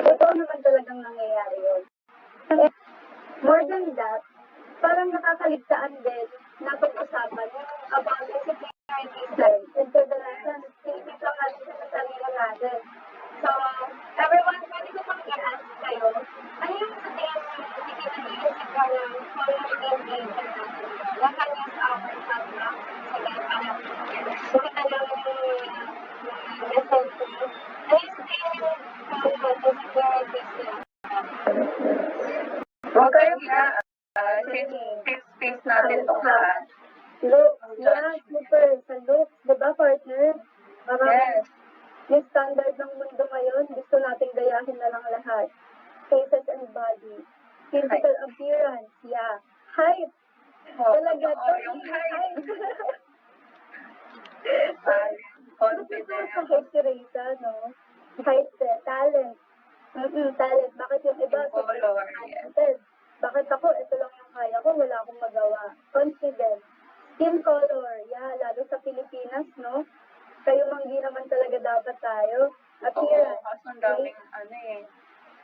Totoo naman talagang nangyayari yun. More than that, parang nakakaligtaan din na pag-usapan yung about disciplinary cases and federation, hindi lang natin sa sarili natin. So, everyone, pwede ko pang i-ask kayo, ano yung sa tingin mo hindi nag-iisip ka ng following agent natin? What can use our self-love? Sige, parang makita lang yung message mo. Ano yung sa tingin mo from disciplinary cases? Huwag kayo na, space natin ito lahat. Look, yeah, super. Sa looks, diba, partner? Parang Yes. yung standard ng mundo ngayon, gusto nating gayahin na lang lahat. Faces and body. Physical appearance, yeah. Height. Talaga to. Yung height. Confidence. Sa height si Reysa, no? Height, talent. Talent. Bakit yung iba? Yung color, yes. Talented. Bakit ako? Ito lang yung kaya ko. Wala akong magawa. Confidence. Skin color. Yeah, lalo sa Pilipinas, no? Kayo manggi naman talaga dapat tayo. Oo, Appearance. kaso ang daming,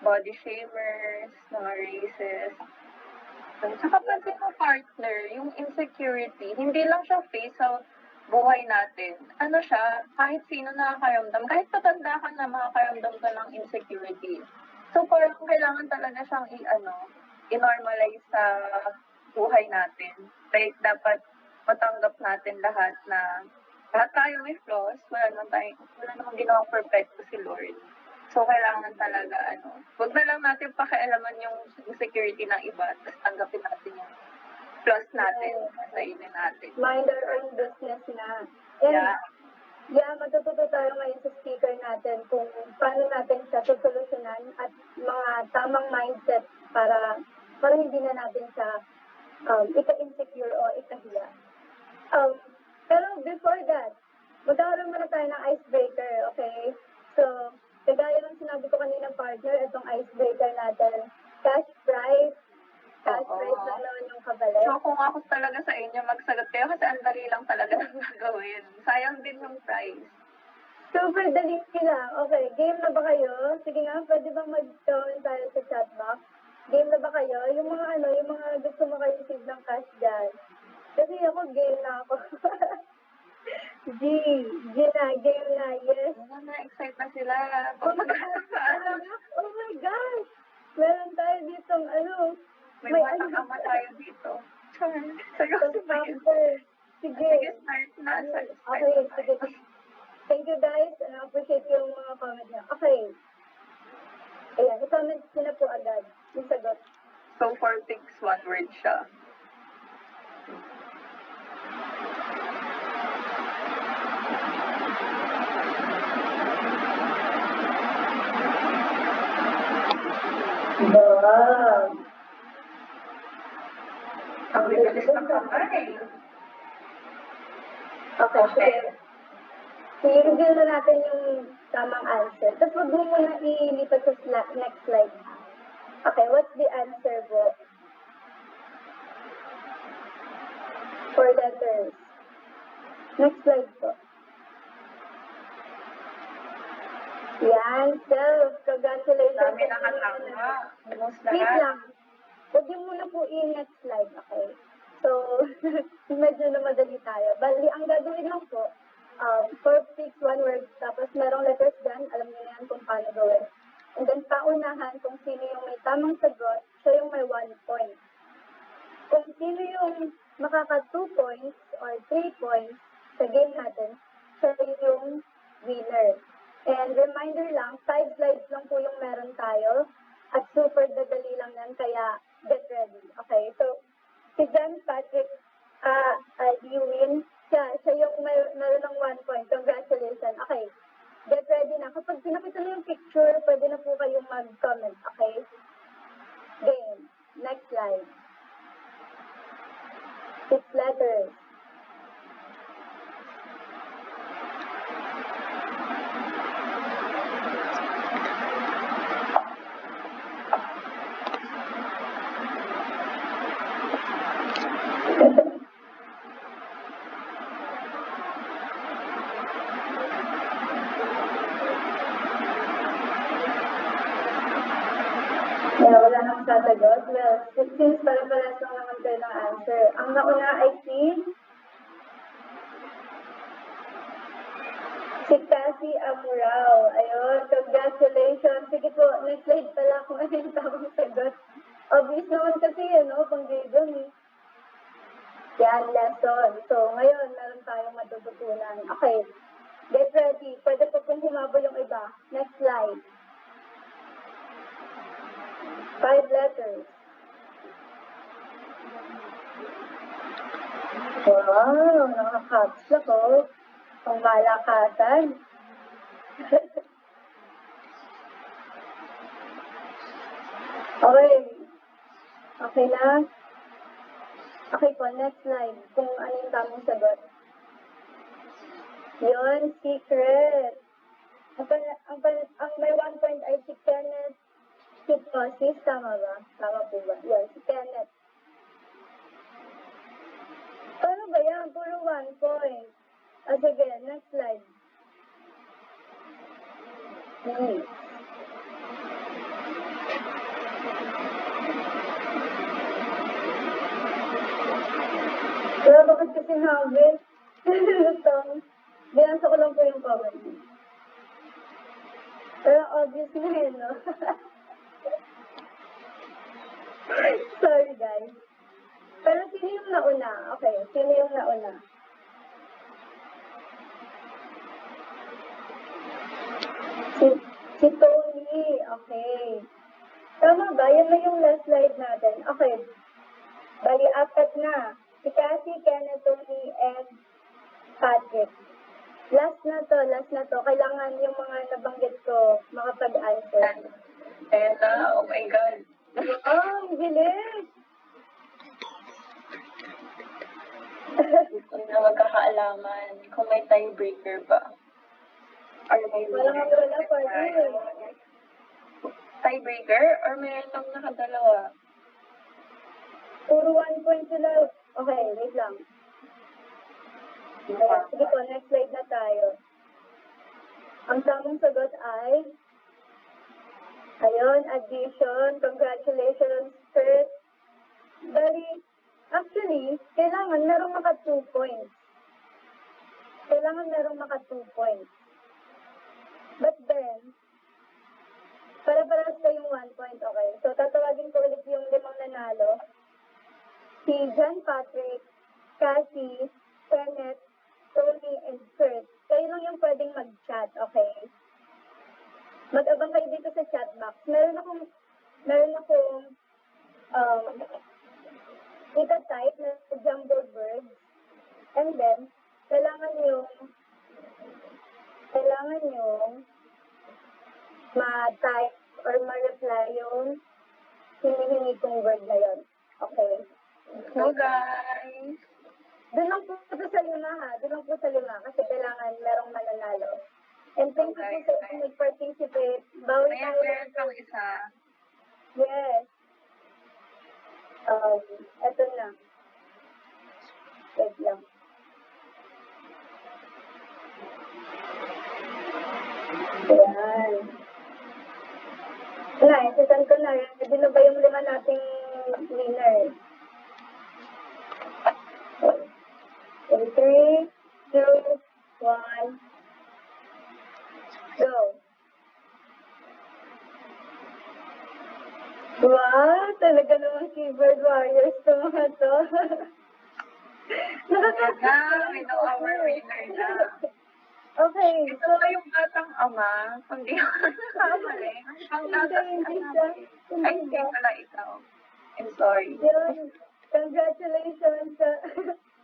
body shamers, mga races. Saka pansin mo, partner, yung insecurity, hindi lang siya face sa buhay natin. Ano siya, kahit sino nakakaramdam, kahit patanda ka na, makakaramdam ka ng insecurity. So, parang kailangan talaga siyang i-normalize sa buhay natin. Like, dapat matanggap natin lahat na lahat tayo may flaws, wala namang ginawang perfecto si Lord. So, kailangan talaga, huwag na lang natin pakialaman yung insecurity ng iba, tapos tanggapin natin yung flaws natin, sa inyo natin. Mind our own business na. And, matututo tayo ngayon sa speaker natin kung paano natin siya sosolusyonan at mga tamang mindset para hindi na natin siya ika-insecure o ika-hiya. Pero before that, magkakaroon muna tayo ng icebreaker, okay? So, kagaya ng sinabi ko kanina, partner, itong icebreaker natin, cash prize. Cash prize lang naman yung kabalit. So, kung ako talaga sa inyo, magsagot kayo kasi ang dali lang talaga ng gagawin. Sayang din yung prize. Super dali lang. Okay, game na ba kayo? Sige nga, pwede bang mag-comment tayo sa chat box? Game na ba kayo? Yung mga gusto maka-receive ng cash dyan. Kasi ako, game na ako. Game na, yes. Na-excite na sila. Oh my gosh! Meron tayo ditong, may matang-ama tayo dito. Seryoso ba yun? Sige, start na. Okay, sige. Thank you guys, and I appreciate yung mga comment niyo. Okay. Ayan, i-comment nyo na po agad. Yung sagot. So, for things, one word siya. Wow! Ang bilis ng kamay. Okay. I-reveal na natin yung tamang answer. Tapos wag mo muna ilipat sa next slide. Okay, what's the answer, bro? 4 letters. Next slide po. Yan, self. Congratulations. Dami nakatama. Almost Wait lahat. lang. Huwag niyo muna po i-next slide, okay? So, medyo na madali tayo. Bali, ang gagawin lang po, 4 picks, 1 word, tapos merong letters dyan, alam niyo na yan kung paano gawin. And then, paunahan kung sino yung may tamang sagot, siya yung may 1 point. Kung sino yung makaka 2 points or 3 points sa game natin, siya yung winner. And reminder lang, 5 slides lang po yung meron tayo, at super dadali lang yan, kaya get ready. Okay, so, si John Patrick you win. Siya yung meron ng 1 point. Congratulations. Okay. Get ready na. Kapag pinakita na yung picture, pwede na po kayong mag-comment. Okay? Game. Next slide. 6 letters. Wala nang sasagot. Well, since para-paras lang naman kayo ng answer. Ang nauna ay si Cassie Amurao. Ayun, congratulations. Sige po, next slide pala kung ano yung tamang sagot. Obvious naman kasi, pang grade 1 eh. Yan, lesson. So, ngayon, meron tayong matututunan. Okay, get ready. Pwede po kung humabol yung iba. Next slide. 5 letters. Wow, nakaka-caps na po. Ang malakasan. Okay. Okay na? Okay po, next slide. Kung ano yung tamang sagot. Yun, secret. Ang may 1 point ay si Kenneth Kitmosis, tama ba? Tama po ba? Yan, si Kenneth. Paano ba yan? Puro 1 point. Sige, next slide. Wala ba kasi sinabi? Binasa ko lang po yung comment. Pero obvious na yun, no? Sorry, guys. Pero sino yung nauna? Okay, sino yung nauna? Si Tony. Okay. Tama ba? Yan na yung last slide natin. Okay. Bali, 4 na. Si Cassie, Kenneth, Tony, and Patrick. Last na to. Kailangan yung mga nabanggit ko makapag-answer. Ayan na, oh my God. Oh, ang bilis! Hindi na magkakaalaman kung may tiebreaker ba. Or may Wala pa rin. Tiebreaker? Or mayroon lang nakadalawa? Puro 1 point sila. Okay, wait lang. Ayan, sige po, next slide na tayo. Ang tamang sagot ay, ayun, addition, congratulations, Kurt. Bali, actually, kailangan merong maka 2 points. But then, para-paras kayong 1 point, okay? So, tatawagin ko ulit yung 5 nanalo. Si John Patrick, Cassie, Kenneth, Tony, and Kurt. Kayo lang yung pwedeng mag-chat, okay? Mag-abang kayo dito sa chat box. Meron akong ita-type na jumbled words. And then, kailangan yung ma-type or ma-reply yung hinihingi kong word na yun. Okay? So guys, Doon lang po sa 5, ha? Doon lang po sa 5 kasi kailangan merong mananalo. And thank you po sa inyo nag-participate. Bawal ayan, tayo. meron pang isa. Yes. Eto na. Wait lang. Ayan. Isisan ko na. Ready na ba yung 5 nating winner? In 3, 2, 1, go. Wow, talaga namang keyboard warriors to mga to. We know our winner na. Okay. Ito ba yung batang ama? Kung di ako nakakamali. Ang datas ka namin. Ay, hindi pala ikaw. I'm sorry. Yun. Congratulations.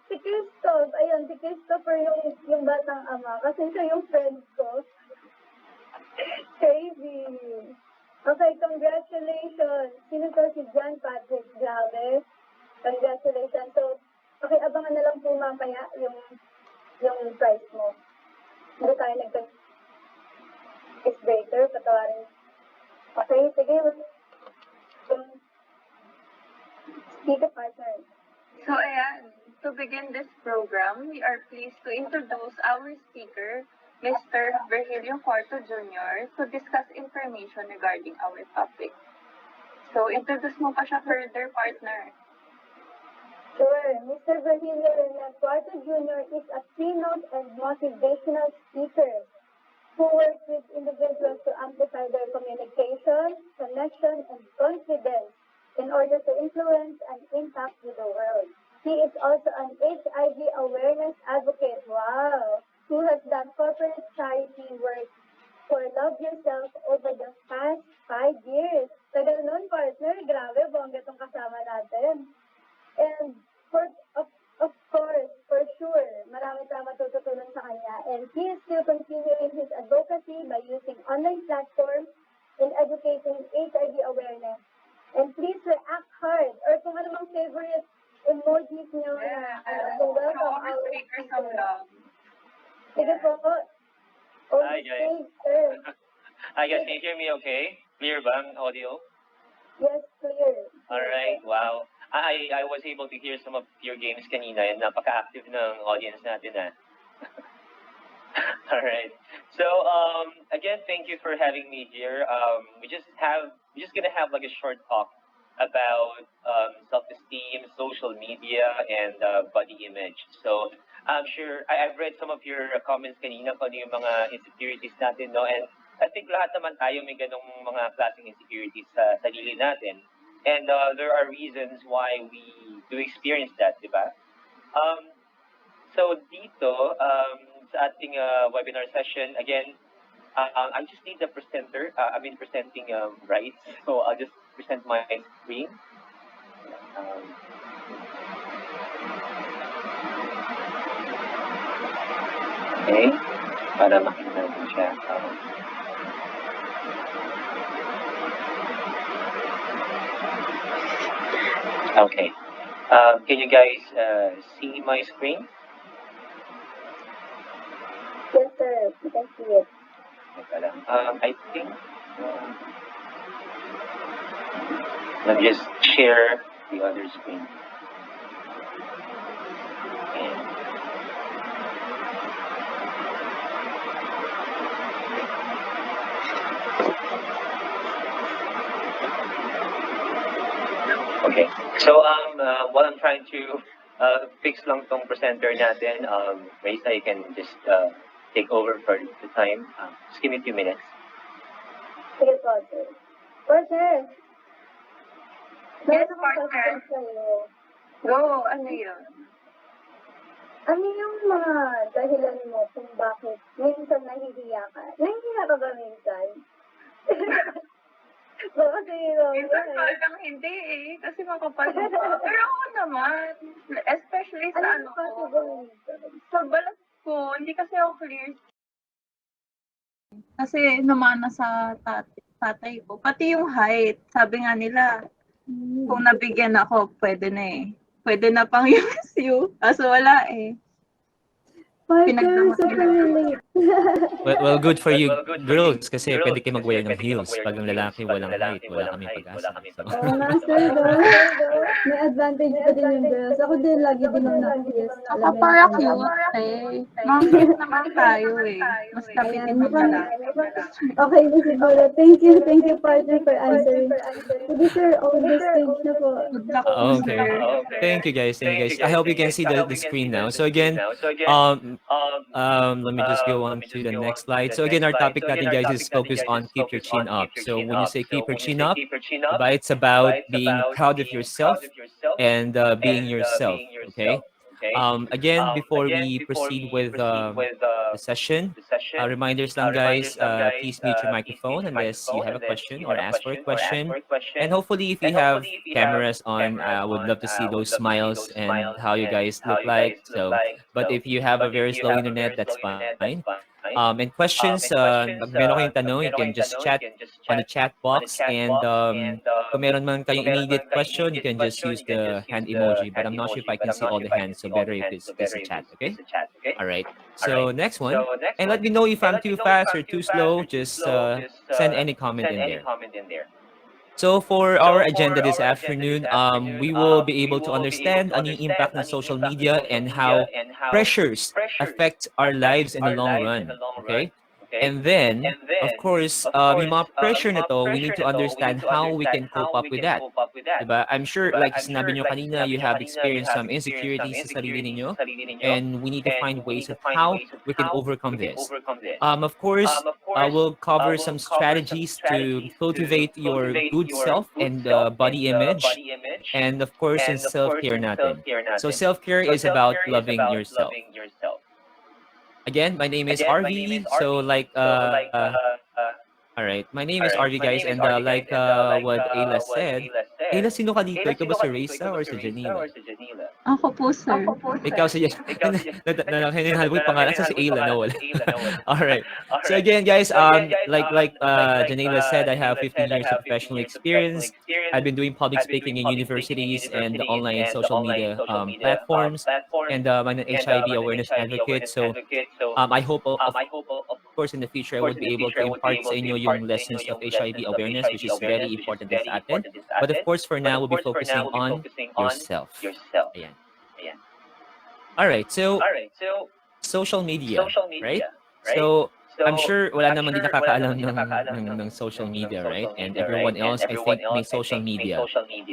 Si Christoph. Ayun, si Christopher yung batang ama. Kasi siya yung friend ko. Crazy. Okay, congratulations. Sino to? Si John Patrick. Grabe. Congratulations. So, okay, abangan na lang po mamaya yung prize mo. Hindi tayo nag-icebreaker. Patawarin. Okay, sige. Speaker partner. So, ayan. To begin this program, we are pleased to introduce our speaker, Mr. Virgilio Cuarto Jr., to discuss information regarding our topic. So, introduce mo pa siya further, partner. Sure. Mr. Virgilio Cuarto Jr. is a keynote and motivational speaker who works with individuals to amplify their communication, connection, and confidence in order to influence and impact with the world. He is also an HIV awareness advocate, wow, who has done corporate charity work for Love Yourself over the past 5 years. Tagal nun, partner. Grabe, bongga itong kasama natin. And of course, for sure, marami tayong matututunan sa kanya. And he is still continuing his advocacy by using online platforms in educating HIV awareness. And please react hard. Or kung ano mang favorite emojis nyo na So, welcome our speaker some love. Sige po. Hi guys. Thanks, sir. Hi guys, can you hear me okay? Clear ba ang audio? Yes, clear. Alright, wow. I was able to hear some of your games kanina and napaka-active ng audience natin Alright. So again, thank you for having me here. We're just gonna have like a short talk about self-esteem, social media, and body image. So I'm sure I've read some of your comments kanina kung ano yung mga insecurities natin, no? And I think lahat naman tayo may ganong mga klaseng insecurities sa sarili natin. And there are reasons why we do experience that, di ba? So dito, sa ating webinar session, again, I just need the presenter. I've been presenting right, so I'll just present my screen. Okay, para makita natin siya. Okay. Can you guys see my screen? Yes, sir. You can see it. I think let me just share the other screen. Okay. So while I'm trying to fix lang tong presenter natin, Reysa, you can just take over for the time. Just give me a few minutes. Sige po, sir. Partner. Yes, Meron akong partner. question sa'yo. Go, ano yun? Ano yung mga dahilan mo kung bakit minsan nahihiya ka? Nahihiya ka ba minsan? Baka sa'yo Minsan talagang hindi eh, kasi makapal pa. Pero ako naman, especially sa ano ko, sa balat ko, hindi kasi ako clear. Kasi namana sa tatay ko. Pati yung height, sabi nga nila, kung nabigyan ako, pwede na eh. Pwede na pang USU. Kaso wala eh. Partner, super relate. Well, good for you girls kasi pwede kayo mag-wear ng heels. Pag ang lalaki walang height, wala kaming pag-asa. So. Oo nga, sir, no? May advantage pa din yung girls. Ako din, lagi din ako naka-heels. Saka para cute eh. Mga naman tayo eh. Mas kapitin ng lalaki. Okay na siguro. Thank you, partner, for answering. Sige, sir, on the stage na po. Good luck, Okay. sir. Thank you guys. I hope you can see the screen now. So again, let me just go on to the next slide. So again, our topic natin guys is focused on keep your chin up. So when you say keep your chin up, it's about being proud of yourself and being yourself. Okay. Again, before we proceed with the session, reminders lang guys, please mute your microphone unless you have a question or ask for a question. And hopefully if we have cameras on, I would love to see those smiles and how you guys look like. So, but if you have a very slow internet, that's fine. And questions, pag meron kayong tanong, you can just chat on the chat box. And kung meron man kayong immediate question, you can just use the hand emoji. But I'm not sure if I can see all the hands, so better if it's just a chat, okay? All right. So next one. And let me know if I'm too fast or too slow. Just send any comment in there. So for our agenda this afternoon, we will be able to understand ano yung impact ng social media and how pressures affect our lives in the long run. Okay? And then, of course, yung mga pressure na to, we need to understand how we can cope up with that. Diba? I'm sure, like sinabi nyo kanina, you have experienced some insecurities sa sarili ninyo, and we need to find ways of how we can overcome this. Of course, we'll cover some strategies to cultivate your good self and body image, and of course, in self-care natin. So self-care is about loving yourself. Again, my name is RV. So like, all right, my name is RV, guys, and like what Ayla said, Ayla, sino ka dito? Ikaw ba si Reysa or si Janeila? Ako po, sir. Ikaw si hinahanap ko yung pangalan sa si Ayla nawala. All right. So again, guys, like Janeila said, I have 15 years of professional experience. I've been doing public speaking in universities and online social media platforms, and I'm an HIV awareness advocate. So I hope, of course, in the future, I would be able to impart sa inyo yung lessons of HIV awareness, which is very important din sa atin. But of course, for now, we'll be focusing on yourself. Ayan. All right, so social media, right? So I'm sure wala naman din nakakaalam ng social media, right? And everyone else, I think, may social media.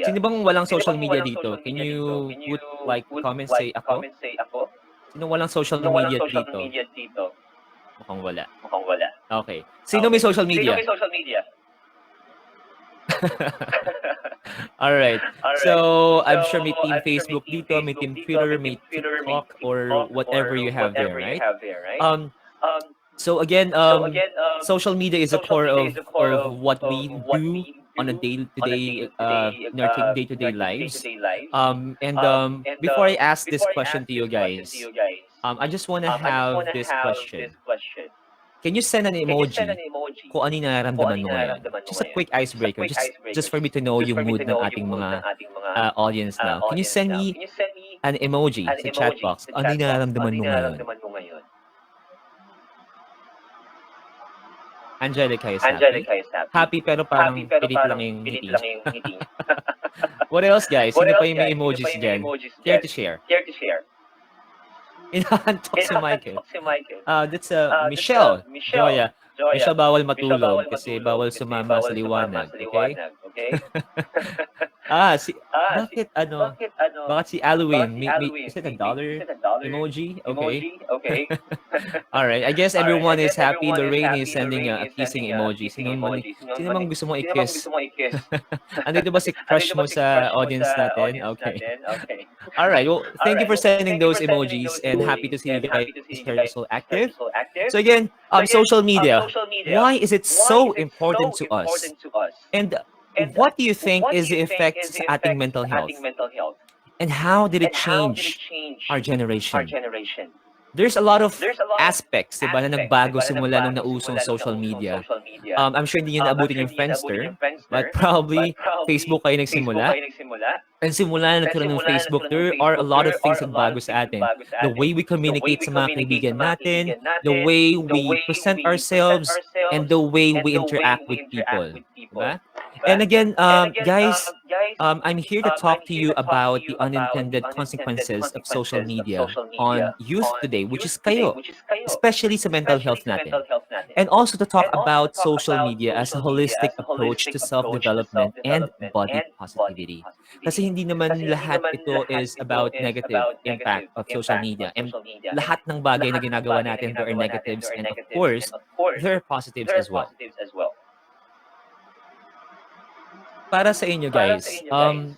Sino bang walang social media dito? Can you put like comment, say ako? Sino walang social media dito? Mukhang wala. Okay. Sino may social media? All right. So I'm sure may team Facebook dito, may team Twitter, may TikTok, or whatever you have there, right? So again, social media is a core of what we do on a day-to-day, in our day-to-day lives. And before I ask this question to you guys, I just want to have this question. Can you send an emoji kung ano yung nararamdaman mo ngayon? Just a quick icebreaker, just for me to know yung mood ng ating mga audience now. Can you send me an emoji sa chat box? Ano yung nararamdaman mo ngayon? Angelica is happy. Happy pero parang pilit lang yung ngiti. What else, guys? Sino pa yung may emojis dyan? Care to share? Inaantok si Michael. That's Michelle. Joya. Michelle bawal matulog kasi bawal sumama sa liwanag. Okay? Bakit bakit si Halloween? Is it a dollar emoji? Okay. All right. I guess everyone is happy. Lorraine is sending a kissing emoji. Sino mang gusto mo i-kiss? Andito ba si crush mo sa audience natin? Okay. All right. Well, thank you for sending those emojis, and happy to see you guys here so active. So again, social media. Why is it so important to us? And what do you think is the effect sa ating mental health? And how did it change our generation? There's a lot of aspects, diba, na nagbago simula nung nausong social media. I'm sure hindi nyo naabutin yung Friendster, but probably Facebook kayo nagsimula. And simula na nagkaroon ng Facebook, there are a lot of things na nagbago sa atin. The way we communicate sa mga kaibigan natin, the way we present ourselves, and the way we interact with people. Diba? And again, guys, I'm here to talk to you about the unintended consequences of social media on youth today, which is kayo, especially sa mental health natin. And also to talk about social media as a holistic approach to self-development and body positivity. Kasi hindi naman lahat ito is about negative impact of social media. And lahat ng bagay na ginagawa natin, there are negatives, and of course, there are positives as well. Para sa inyo, guys, ang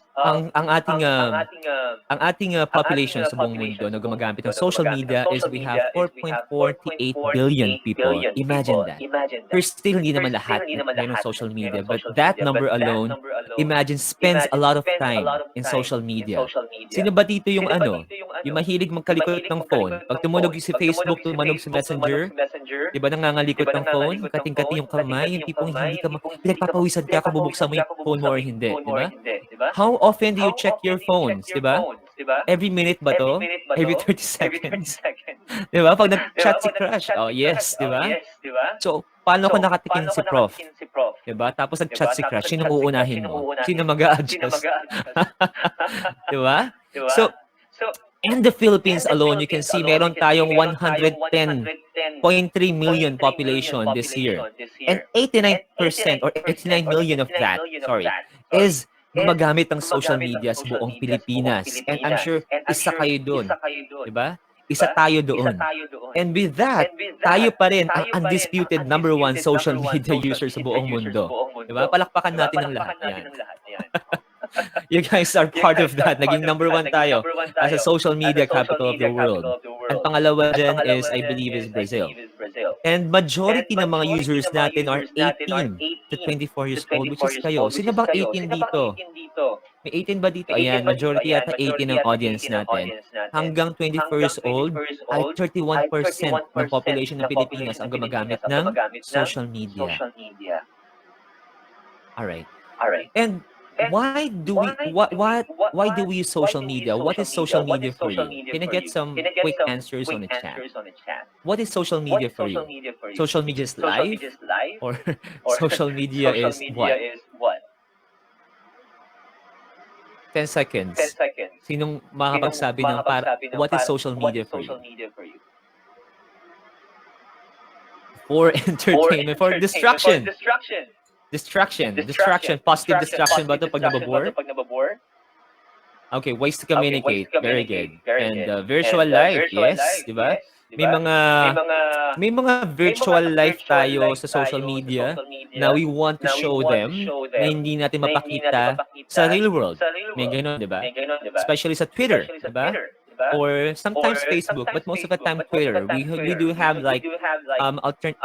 ating population sa buong mundo na gumagamit ng social media is we have 4.48 billion people. Imagine that. Pero still, hindi naman lahat ng social media. But that number alone, imagine, spends a lot of time in social media. Sino ba dito yung yung mahilig magkalikot ng phone? Pag tumunog si Facebook, tumunog si Messenger, di ba nangangalikot ng phone? Kating-kati yung kamay, yung tipong hindi ka pinagpapawisan ka, kabubuksan mo yung phone mo or hindi, di ba? How often do you check your phones, di ba? Every minute ba to? Every 30 seconds? Di ba? Pag nag-chat si crush, oh yes, di ba? So, paano kung nakatikin si prof? Di ba? Tapos nag-chat si crush, sino uunahin mo? Sino mag-a-adjust? Di ba? So, in the Philippines alone, you can see meron tayong 110.3 million population this year. And 89% or 89 million of that, is gumagamit ng social media sa buong Pilipinas. And I'm sure isa kayo doon. Diba? Isa tayo doon. And with that, tayo pa rin ang undisputed #1 social media user sa buong mundo. Diba? Palakpakan natin ang lahat yan. You guys are part of that. Naging #1 tayo as a social media capital of the world. Ang pangalawa dyan is, I believe, is Brazil. And majority ng mga users natin are 18 to 24 years old, which is kayo. Sino bang 18 dito? May 18 ba dito? Ayan, majority yata 18 ng audience natin. Hanggang 24 years old, ay 31% ng population ng Pilipinas ang gumagamit ng social media. Alright. And why do we use social media? What is social media for you? Can I get some quick answers on the chat? What is social media for you? Social media is life? Or social media is what? 10 seconds. Sinong makakapagsabi ng what is social media for you? For entertainment, for distraction. Distraction. Positive distraction ba ito pag nababore? Okay, ways to communicate. Very good. And virtual life, yes, di ba? May mga virtual life tayo sa social media na we want to show them na hindi natin mapakita sa real world. May gano'n, di ba? Especially sa Twitter, di ba? Or sometimes Facebook, but most of the time Twitter. We do have like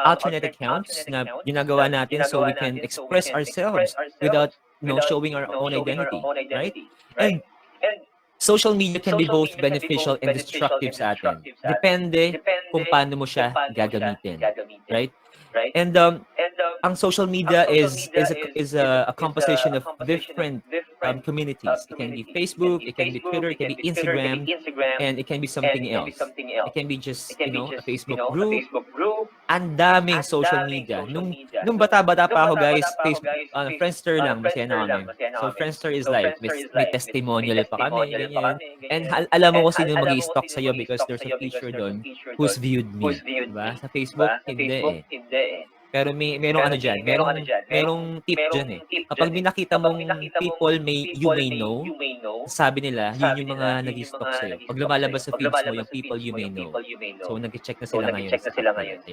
alternate accounts na ginagawa natin so we can express ourselves without showing our own identity, right? And social media can be both beneficial and destructive sa atin. Depende kung paano mo siya gagamitin, right? And ang social media is a composition of different communities. It can be Facebook, it can be Twitter, it can be Instagram, and it can be something else. It can be just, a Facebook group. Ang daming social media. Nung bata-bata pa ako, guys, Facebook, Friendster lang, masaya na kami. So, Friendster is like, may testimonial pa kami, ganyan. And alam mo kung sino mag-i-stalk sa'yo because there's a feature doon, who's viewed me. Diba? Sa Facebook, hindi eh. Pero merong ano dyan, merong tip dyan eh. Kapag nakita mong people you may know, sabi nila, yun yung mga nag-i-stalk sa'yo. Pag lumalabas sa feeds mo, yung people you may know. So, nag-check na sila ngayon sa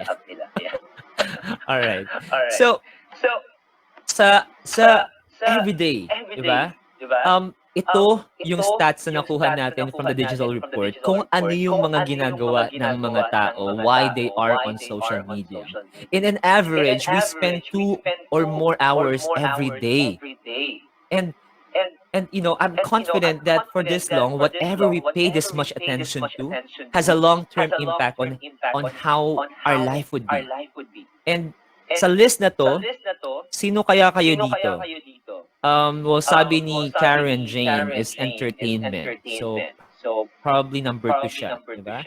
app nila. Alright. So, sa everyday, diba? Ito yung stats na nakuha natin from the digital report kung ano yung mga ginagawa ng mga tao, why they are on social media. In an average, we spend 2 or more hours every day. And I'm confident that for this long, whatever we pay this much attention to has a long-term impact on how our life would be. And sa list na to, sino kaya kayo dito? Well, sabi ni Karen Jane is entertainment. So, probably number 2 siya, diba?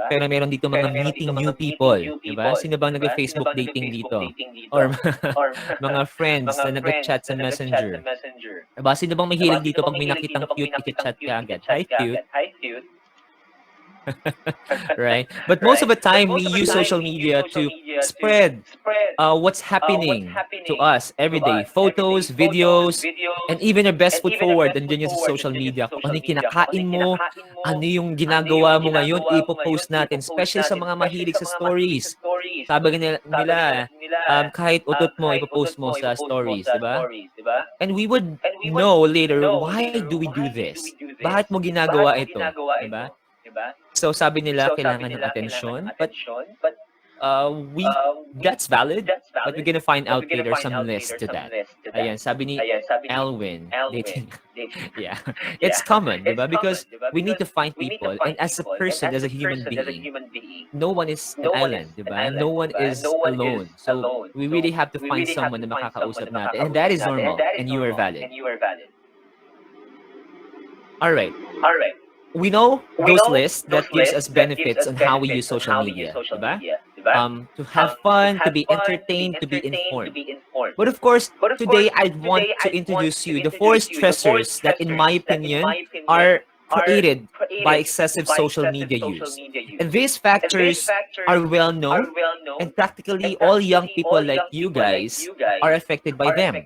Pero meron dito mga meeting new people, diba? Sino bang nag-Facebook dating dito? Or mga friends na nag-chat sa Messenger. Diba? Sino bang mahilig dito pag may nakitang cute, i-chat ka agad? Hi, cute. Right? But most of the time, we use social media to spread what's happening to us every day. Photos, videos, and even your best foot forward nandiyan yun sa social media. Kung ano yung kinakain mo, ano yung ginagawa mo ngayon, ipopost natin, especially sa mga mahilig sa stories. Sabi nila, kahit utot mo, ipopost mo sa stories, diba? And we would know later, why do we do this? Bakit mo ginagawa ito? Diba? So sabi nila kailangan ng atensyon, but that's valid, but we're gonna find out later some list to that. Ayan, sabi ni Elwin, dating. Yeah, it's common, diba? Because we need to find people, and as a person, as a human being, no one is an island, diba? No one is alone. So we really have to find someone na makakausap natin, and that is normal, and you are valid. All right. We know those lists that gives us benefits on how we use social media, diba? To have fun, to be entertained, to be informed. But of course, today I'd want to introduce you the 4 stressors that, in my opinion, are created by excessive social media use. And these factors are well known, and practically all young people like you guys are affected by them.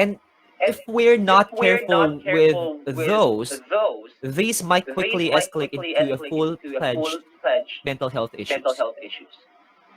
And if we're not careful with those, these might quickly escalate into a full-fledged mental health issues.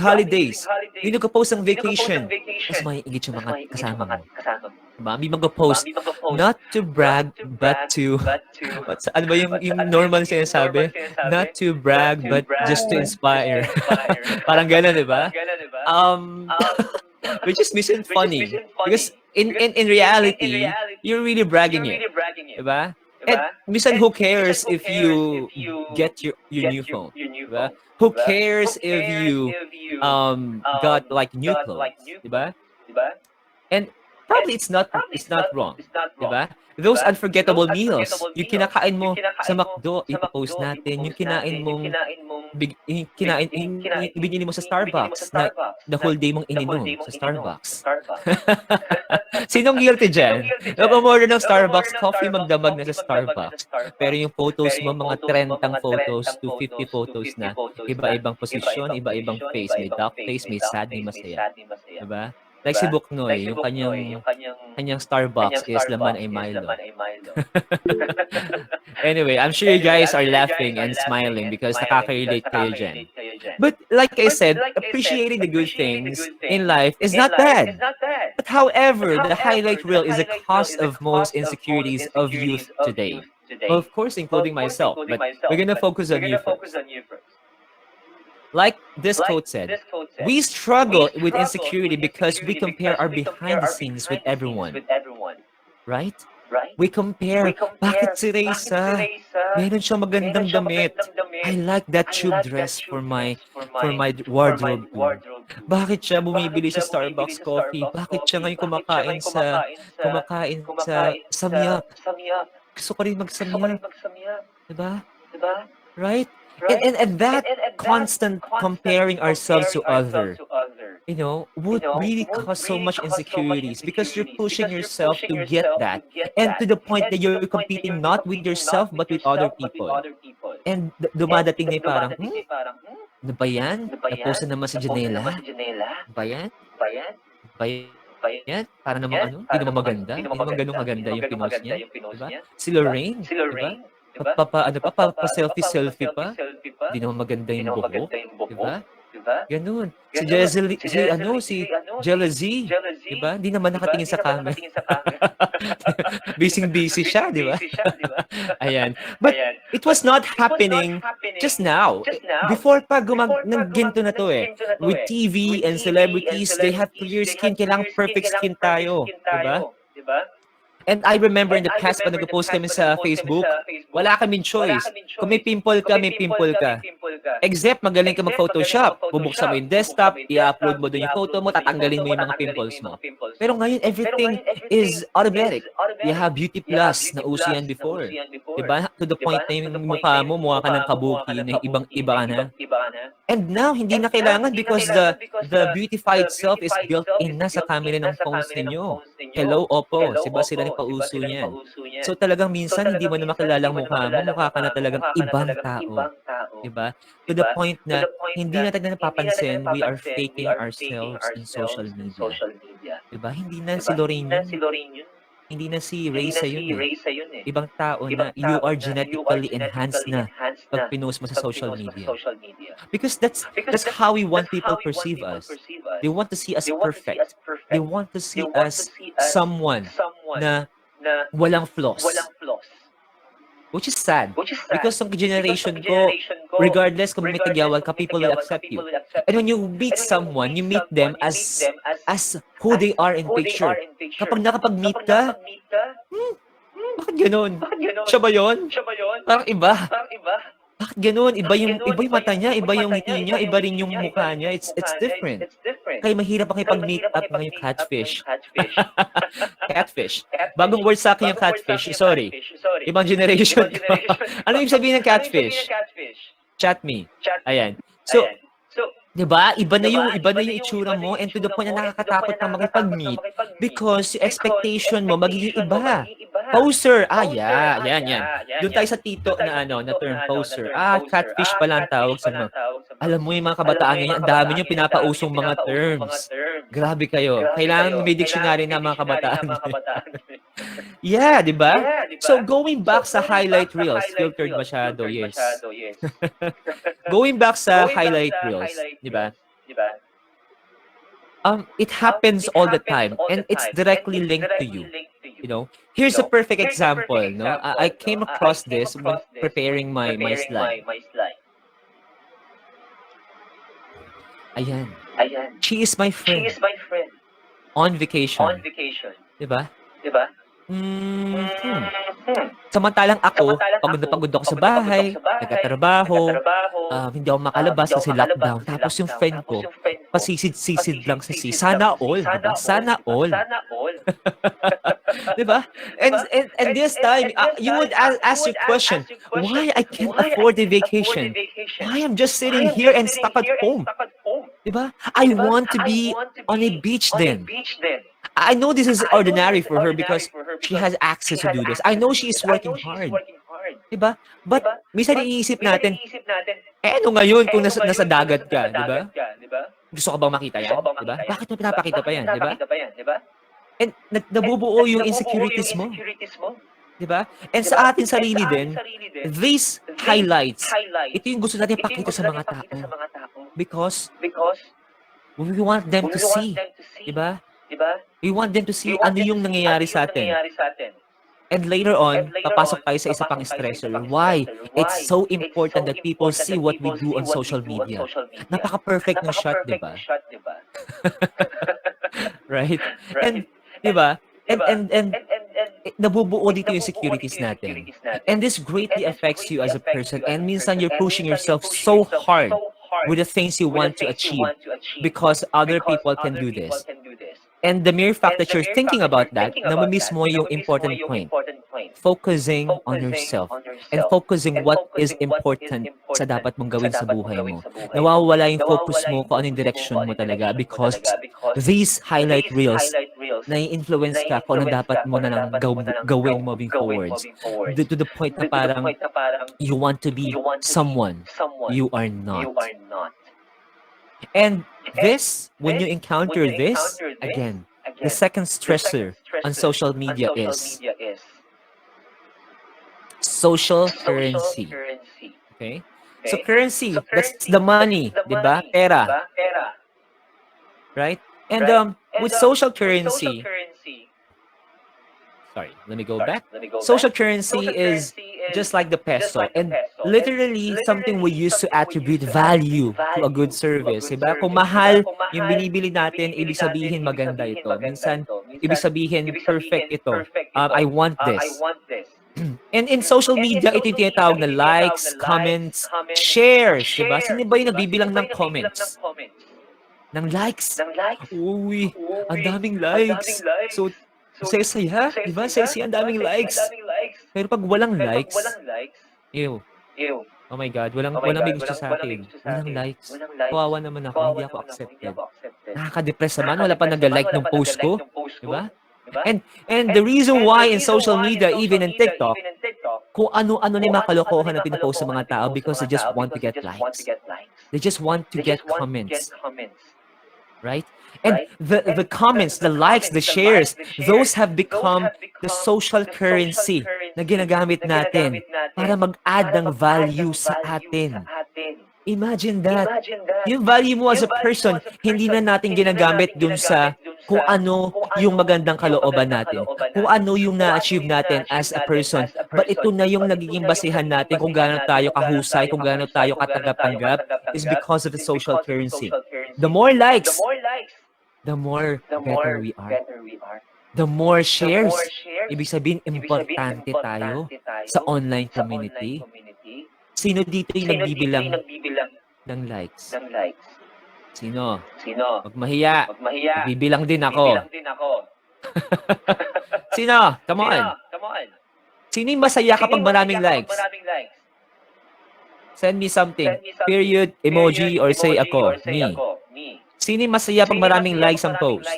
holidays, may nagpo-post ng vacation. Tapos maiingit yung mga kasama mo. Diba? May mag-post, not to brag, but to, ano ba yung normal sinasabi? Not to brag, but just to inspire. Parang gano'n, di ba? Which is mission funny. Because in reality, you're really bragging it. Diba? And minsan, who cares if you get your new phone? Diba? Who cares if you got like new clothes? Diba? And probably it's not wrong. Diba? Those unforgettable meals, yung kinakain mo sa McDo, ipopost natin. Yung kinain mong binili mo sa Starbucks na the whole day mong ininom sa Starbucks. Sinong guilty dyan? Napamorder ng Starbucks coffee, magdamag na sa Starbucks. Pero yung photos mo, mga 30 photos to 50 photos na, iba-ibang posisyon, iba-ibang face. May dark face, may sad, may masaya. Diba? Like si Buknoy, yung kanyang Starbucks is laman ay Milo. Anyway, I'm sure you guys are laughing and smiling because nakaka-relate kayo dyan. But like I said, appreciating the good things in life is not bad. But however, the highlight reel is a cause of most insecurities of youth today. Well, of course, including myself, but we're gonna focus on you first. Like this quote said, we struggle with insecurity because we compare our behind the scenes with everyone. Right? We compare, bakit si Reysa? Meron siya magandang damit. I like that tube dress for my wardrobe. Bakit siya bumibili sa Starbucks coffee? Bakit siya ngayon kumakain sa samyang? Gusto ko rin magsamyang. Diba? Right? And that constant comparing ourselves to other, would really cause so much insecurities because you're pushing yourself to get that. And to the point that you're competing not with yourself but with other people. And dumadating na yung parang, ano ba yan? Napost na naman si Janeila? Ba yan? Para namang hindi naman maganda. Hindi naman ganun maganda yung pinost niya. Diba? Si Lorraine, diba? Pa-selfie pa. Di naman maganda yung buhok, diba? Ganun. Si Ghlezzie, diba? Di naman nakatingin sa camera. Busy siya, diba? Ayan. But it was not happening just now. Before pa ginto na to with TV and celebrities, they have clear skin. Kailangang perfect skin tayo, diba? And I remember in the past, pag nag-post kami sa Facebook, wala kaming choice. Kung may pimple ka, may pimple ka. Except magaling ka mag-Photoshop. Bubuksan mo yung desktop, i-upload mo doon yung photo mo, tatanggalin mo yung mga pimples mo. Pero ngayon, everything is automatic. You have Beauty Plus, na uso yan before. Diba? To the point na yung mukha mo, mukha ka ng kabuki, na ibang-iba ka na. And now, hindi na kailangan because the beautified self is built in na sa camera ng phones ninyo. Hello, Oppo. Sila pauso niyan. So talagang minsan hindi mo na makilala ang mukha mo, mukha ka na talagang ibang tao. Diba? To the point na hindi natin napapansin we are faking ourselves in social media. Diba? Hindi na si Lorraine yun. Hindi na si Reysa yun Ibang tao na you are genetically enhanced na pag pinost mo sa social media. Because that's how we want people perceive us. They want to see us perfect. They want to see us someone na walang flaws. Which is sad. Because ang generation ko, regardless kung may tagyawal ka, people will accept you. And when you meet someone, you meet them as who they are in picture. Kapag nakapag-meet ka, bakit ganun? Siya ba yun? Parang iba. Bakit ganun? Iba yung mata niya, iba yung ngiti niya, iba rin yung mukha niya. It's different. Kaya mahirap makipag-meet up ngayong catfish. Catfish. Bagong word sa akin yung catfish. Sorry. Ibang generation. Ano yung sabihin ng catfish? Chat me. Ayan. So, diba? Iba na yung itsura mo and to the point na nakakatakot kang makipag-meet because yung expectation mo magiging iba. Poser. Yan. Doon tayo sa tito na term poser. Catfish pala ang tawag sa mga. Alam mo yung mga kabataan ngayon, ang dami nyo pinapausong mga terms. Grabe kayo. Kailangan may dictionary na mga kabataan. Yeah, di ba? So going back sa highlight reels, filtered masyado, yes. Going back sa highlight reels, di ba? It happens all the time and it's directly linked to you. Here's a perfect example, no? I came across this when preparing my slide. Ayan. She is my friend. On vacation. Diba? Samantalang ako, pagod na pagod ako sa bahay, nagtatrabaho, hindi ako makalabas kasi lockdown. Tapos yung friend ko, pasisid-sisid lang sa Sana all, di ba? Sana all. Di ba? And this time, you would ask your question, why I can't afford a vacation? Why I'm just sitting here and stuck at home? Di ba? I want to be on a beach then. I know this is ordinary for her because she has access to do this. I know she is working hard. Diba? But minsan iniisip natin, ano ngayon kung nasa dagat ka, di ba? Gusto ka bang makita yan? Di ba? Bakit mo pinapakita pa yan? Di ba? And nabubuo yung insecurities mo. Di ba? And sa ating sarili din, these highlights, ito yung gusto natin pakita sa mga tao. Because we want them to see. Di ba? We want them to see ano yung nangyayari sa atin. And later on, papasok tayo sa isa pang stressor. Why? It's so important that people see what we do on social media. Napaka-perfect ng shot, di ba? Right? And, di ba? And nabubuo dito yung securities natin. And this greatly affects you as a person. And minsan you're pushing yourself so hard with the things you want to achieve because other people can do this. And the mere fact that you're thinking about that, namimiss mo yung important point. Focusing on yourself and focusing what is important sa dapat mong gawin sa buhay mo. Nawawala yung focus mo kung anong direction mo talaga because these highlight reels nai-influence ka kung ano dapat mo na lang gawin moving forwards. To the point na parang you want to be someone you are not. And this, when you encounter this, again, the second stressor on social media is social currency. Okay? So currency, that's the money, di ba? Pera. Right? And with social currency, sorry, let me go back. Social currency is just like the peso. And literally, something we use to attribute value to a good service. Diba? Kung mahal yung binibili natin, ibig sabihin maganda ito. Minsan, ibig sabihin perfect ito. I want this. And in social media, ito yung tinatawag na likes, comments, shares. Diba? Sino ba yung nagbibilang ng comments? Ng likes? Uy, ang daming likes. So, saya-saya, di ba? Saya-saya, ang daming likes. Pero pag walang likes, ew. Oh my God, walang may gusto sa akin. Walang likes. Kawawa naman ako, hindi ako accepted. Nakaka-depress naman, wala pa nag-like ng post ko. Di ba? And the reason why in social media, even in TikTok, kung ano-ano na yung mga kalokohan na pinapost sa mga tao because they just want to get likes. They just want to get comments. Right? And the comments, the likes, the shares, those have become the social currency na ginagamit natin para mag-add ng value sa atin. Imagine that. Yung value mo as a person, hindi na natin ginagamit dun sa kung ano yung magandang kalooban natin, kung ano yung na-achieve natin as a person. But ito na yung nagiging basihan natin kung gaano tayo kahusay, kung gaano tayo katanggap-tanggap is because of the social currency. The more likes, the more better we are. The more shares, ibig sabihin, importante tayo sa online community. Sino dito yung nagbibilang ng likes? Sino? Wag mahiya. Nagbibilang din ako. Sino? Come on. Sino yung masaya kapag maraming likes? Send me something. Period, emoji, or say ako. Me. Sino yung masaya pag maraming likes ang post?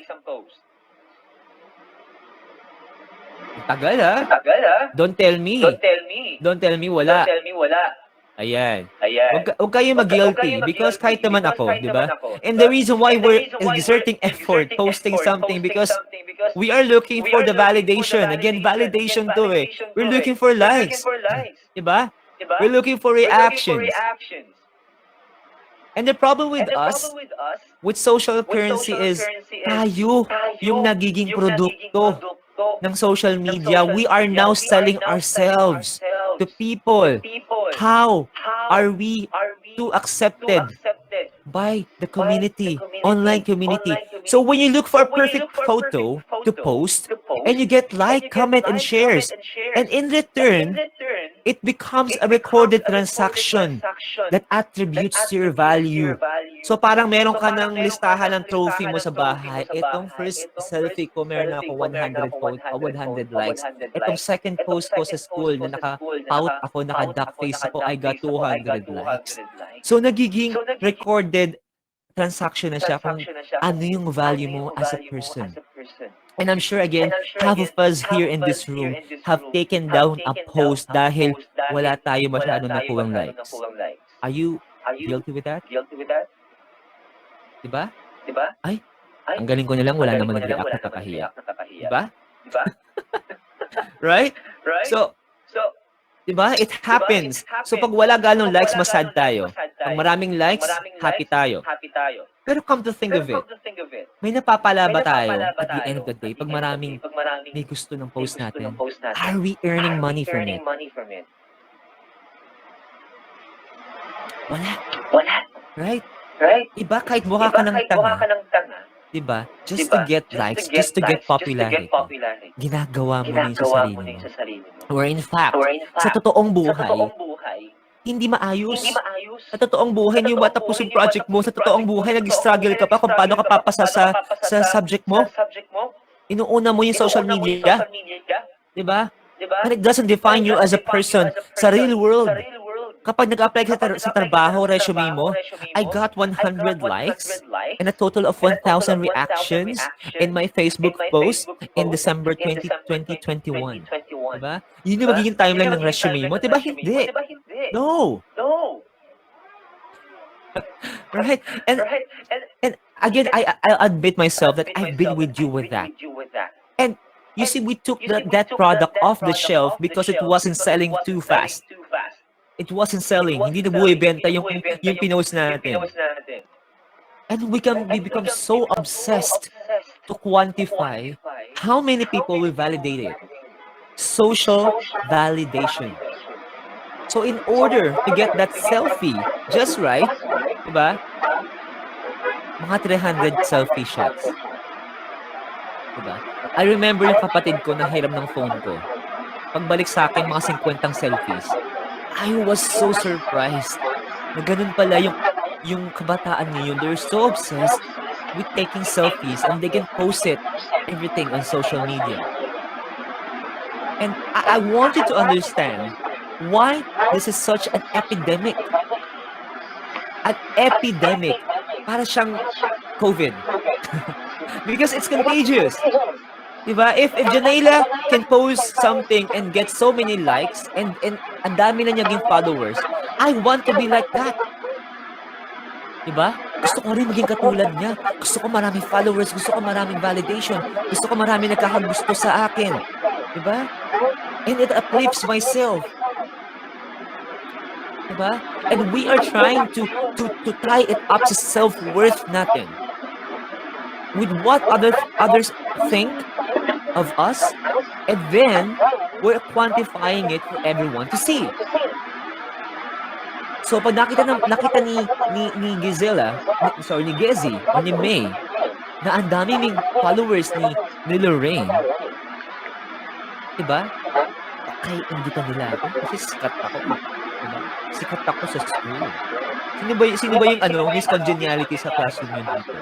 Tagal ha? Don't tell me. Don't tell me wala. Ayan. Huwag kayo mag-guilty because kahit naman ako, di ba? And the reason why we're exerting effort posting something because we are looking for the validation. Again, validation to eh. We're looking for likes. Di ba? We're looking for reactions. And the problem with us, with social currency is tayo yung nagiging produkto ng social media. We are now selling ourselves to people. How are we too accepted by the community, online community? So when you look for a perfect photo to post, and you get like, comment, and shares, and in return, it becomes a recorded transaction that attributes to your value. So parang meron ka ng listahan ng trophy mo sa bahay. Itong first selfie ko, meron ako 100 likes. Itong second post ko sa school na naka-pout ako, naka-duck face ako, I got 200 likes. So nagiging recorded transaction na siya kung ano yung value mo as a person. And I'm sure, again, half of us here in this room have taken down a post dahil wala tayo masyadong nakuwang likes. Are you guilty with that? Diba? Ay, ang galing ko na lang, wala naman nag-react, nakakahiya. Diba? Right? So, diba? It happens. So, pag wala ganong likes, masad tayo. Pag maraming likes, happy tayo. Pero come to think of it, may napapala ba tayo at the end of the day pag maraming may gusto ng post natin? Are we earning money from it? Wala. Right? Iba kahit mukha ka ng tanga. Diba? Just to get likes, just to get popularity. Ginagawa mo na yun sa sarili mo. Or in fact, sa totoong buhay, hindi maayos. Sa totoong buhay, hindi mo matapos yung project mo. Sa totoong buhay, nag-struggle ka pa kung paano ka papasa sa subject mo. Inuuna mo yung social media. Diba? And it doesn't define you as a person sa real world. Kapag nag-apply ka sa trabaho, resume mo, I got 100 likes and a total of 1,000 reactions in my Facebook post in December 2021. Diba? Yun yung magiging timeline ng resume mo. Diba? Hindi. No. Right? And again, I'll admit myself that I've been with you with that. And you see, we took that product off the shelf because it wasn't selling too fast. It wasn't selling. Hindi na buhay-benta yung pinost natin. And we become so obsessed to quantify how many people will validate it. Social validation. So in order to get that selfie just right, diba? Mga 300 selfie shots. Diba? I remember yung kapatid ko na hiram ng phone ko. Pagbalik sa akin, mga 50 selfies. I was so surprised na ganun pala yung kabataan ngayon. They're so obsessed with taking selfies and they can post it, everything on social media. And I want you to understand why this is such an epidemic. An epidemic. Para siyang COVID. Because it's contagious. Diba? If Janeila can post something and get so many likes and ang dami na niyang followers, I want to be like that. Diba? Gusto ko rin maging katulad niya. Gusto ko maraming followers, gusto ko maraming validation, gusto ko maraming nagkakagusto sa akin. Diba? And it uplifts myself. Diba? And we are trying to tie it up sa self-worth natin. With what others think of us, and then we're quantifying it for everyone to see. So pag nakita ni Gisela, ni Ghlezzie o ni May, na ang dami ng followers ni Lorraine, diba? Okay, hindi ka nila ako kasi sikat ako. Diba? Sikat ako sa school. Sino ba yung Miss Congeniality sa classroom yun dito?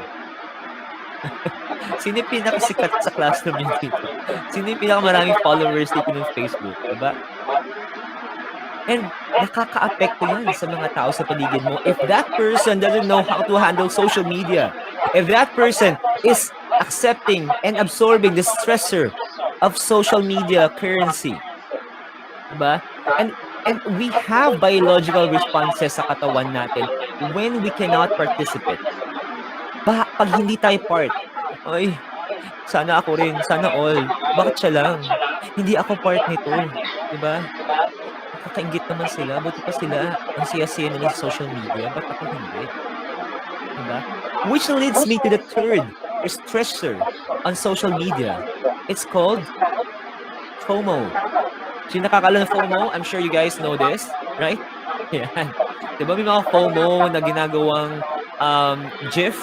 Sino yung pinakasikat sa classroom yun dito? Sino yung pinakamaraming followers dito ng Facebook? Diba? And nakaka-apekto yan sa mga tao sa paligid mo. If that person doesn't know how to handle social media, if that person is accepting and absorbing the stressor of social media currency, diba? And we have biological responses sa katawan natin when we cannot participate. Pag hindi tayo part, ay, sana ako rin, sana all. Bakit siya lang? Hindi ako part nito. Diba? Nakakaingit naman sila. Buti pa sila ang siya-siya nila sa social media. Ba't ako hindi? Diba? Which leads me to the third stressor on social media. It's called FOMO. Sino nakakala ng FOMO? I'm sure you guys know this, right? Yan. Diba may mga FOMO na ginagawang GIF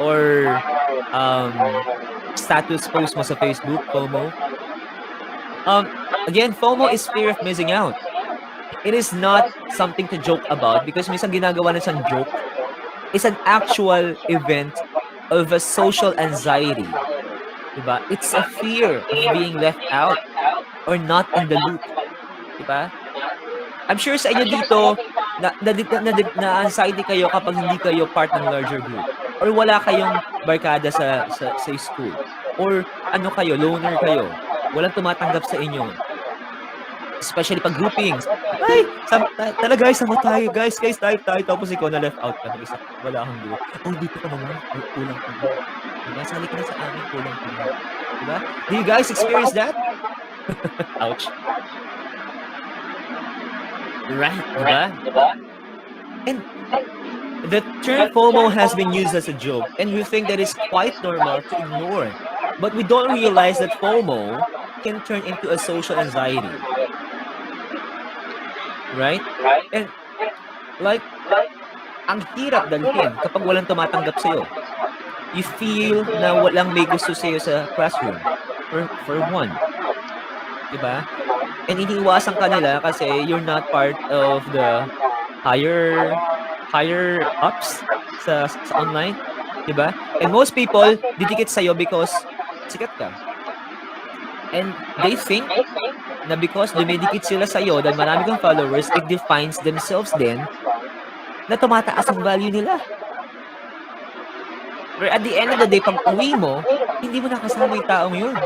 or status post mo sa Facebook, FOMO. Again, FOMO is fear of missing out. It is not something to joke about because minsan ginagawa na siyang joke. It's an actual event of a social anxiety. Diba? It's a fear of being left out or not in the loop. Diba? I'm sure sa inyo dito, na anxiety kayo kapag hindi kayo part ng larger group. Or wala kayong barkada sa school. Or ano kayo, loner kayo. Walang tumatanggap sa inyo. Especially pag groupings. Ay, tala guys, sama tayo. Guys, tayo. Tapos ikaw na left out ka. Isa, wala kang group. Oh, dito ka naman. Kulang ka na. Diba? Sali ka na sa amin. Kulang ka na. Diba? Do you guys experience that? Ouch. Right, diba? And the term FOMO has been used as a joke, and we think that it's quite normal to ignore. But we don't realize that FOMO can turn into a social anxiety. Right? And like, ang hirap dalhin kapag walang tumatanggap sa'yo. You feel na walang may gusto sa'yo sa classroom. For one. Diba? And iniiwasan ka nila kasi you're not part of the higher ups sa online. Diba? And most people didikit sa'yo because sikat ka. And they think na because dumidikit sila sa'yo dahil marami kang followers, it defines themselves din na tumataas ang value nila. But at the end of the day, pag uwi mo, hindi mo nakasama yung taong yun.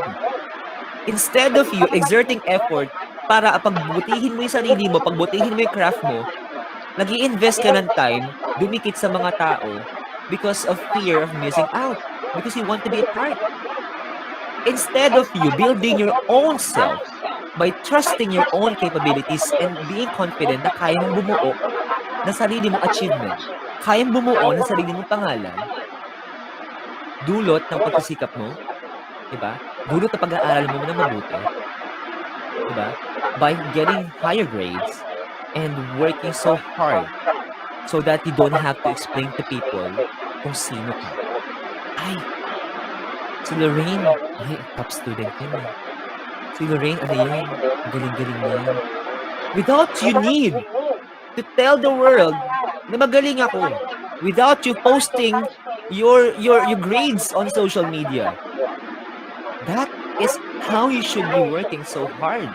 Instead of you exerting effort para pagbutihin mo yung sarili mo, pagbutihin mo yung craft mo, nag-i-invest ka ng time, dumikit sa mga tao because of fear of missing out. Because you want to be a part. Instead of you building your own self by trusting your own capabilities and being confident na kaya mong bumuo ng sarili mong achievement, kaya mong bumuo ng sarili mong pangalan, dulot ng pagsisikap mo, diba? Dulot ng pag-aaral mo na mabuti, diba? By getting higher grades and working so hard so that you don't have to explain to people kung sino ka. Ay, si Lorraine, ay, top student yun eh. Si Lorraine, ano yun? Galing-galing niya. Without you need to tell the world na magaling ako. Without you posting your grades on social media. That is how you should be working so hard.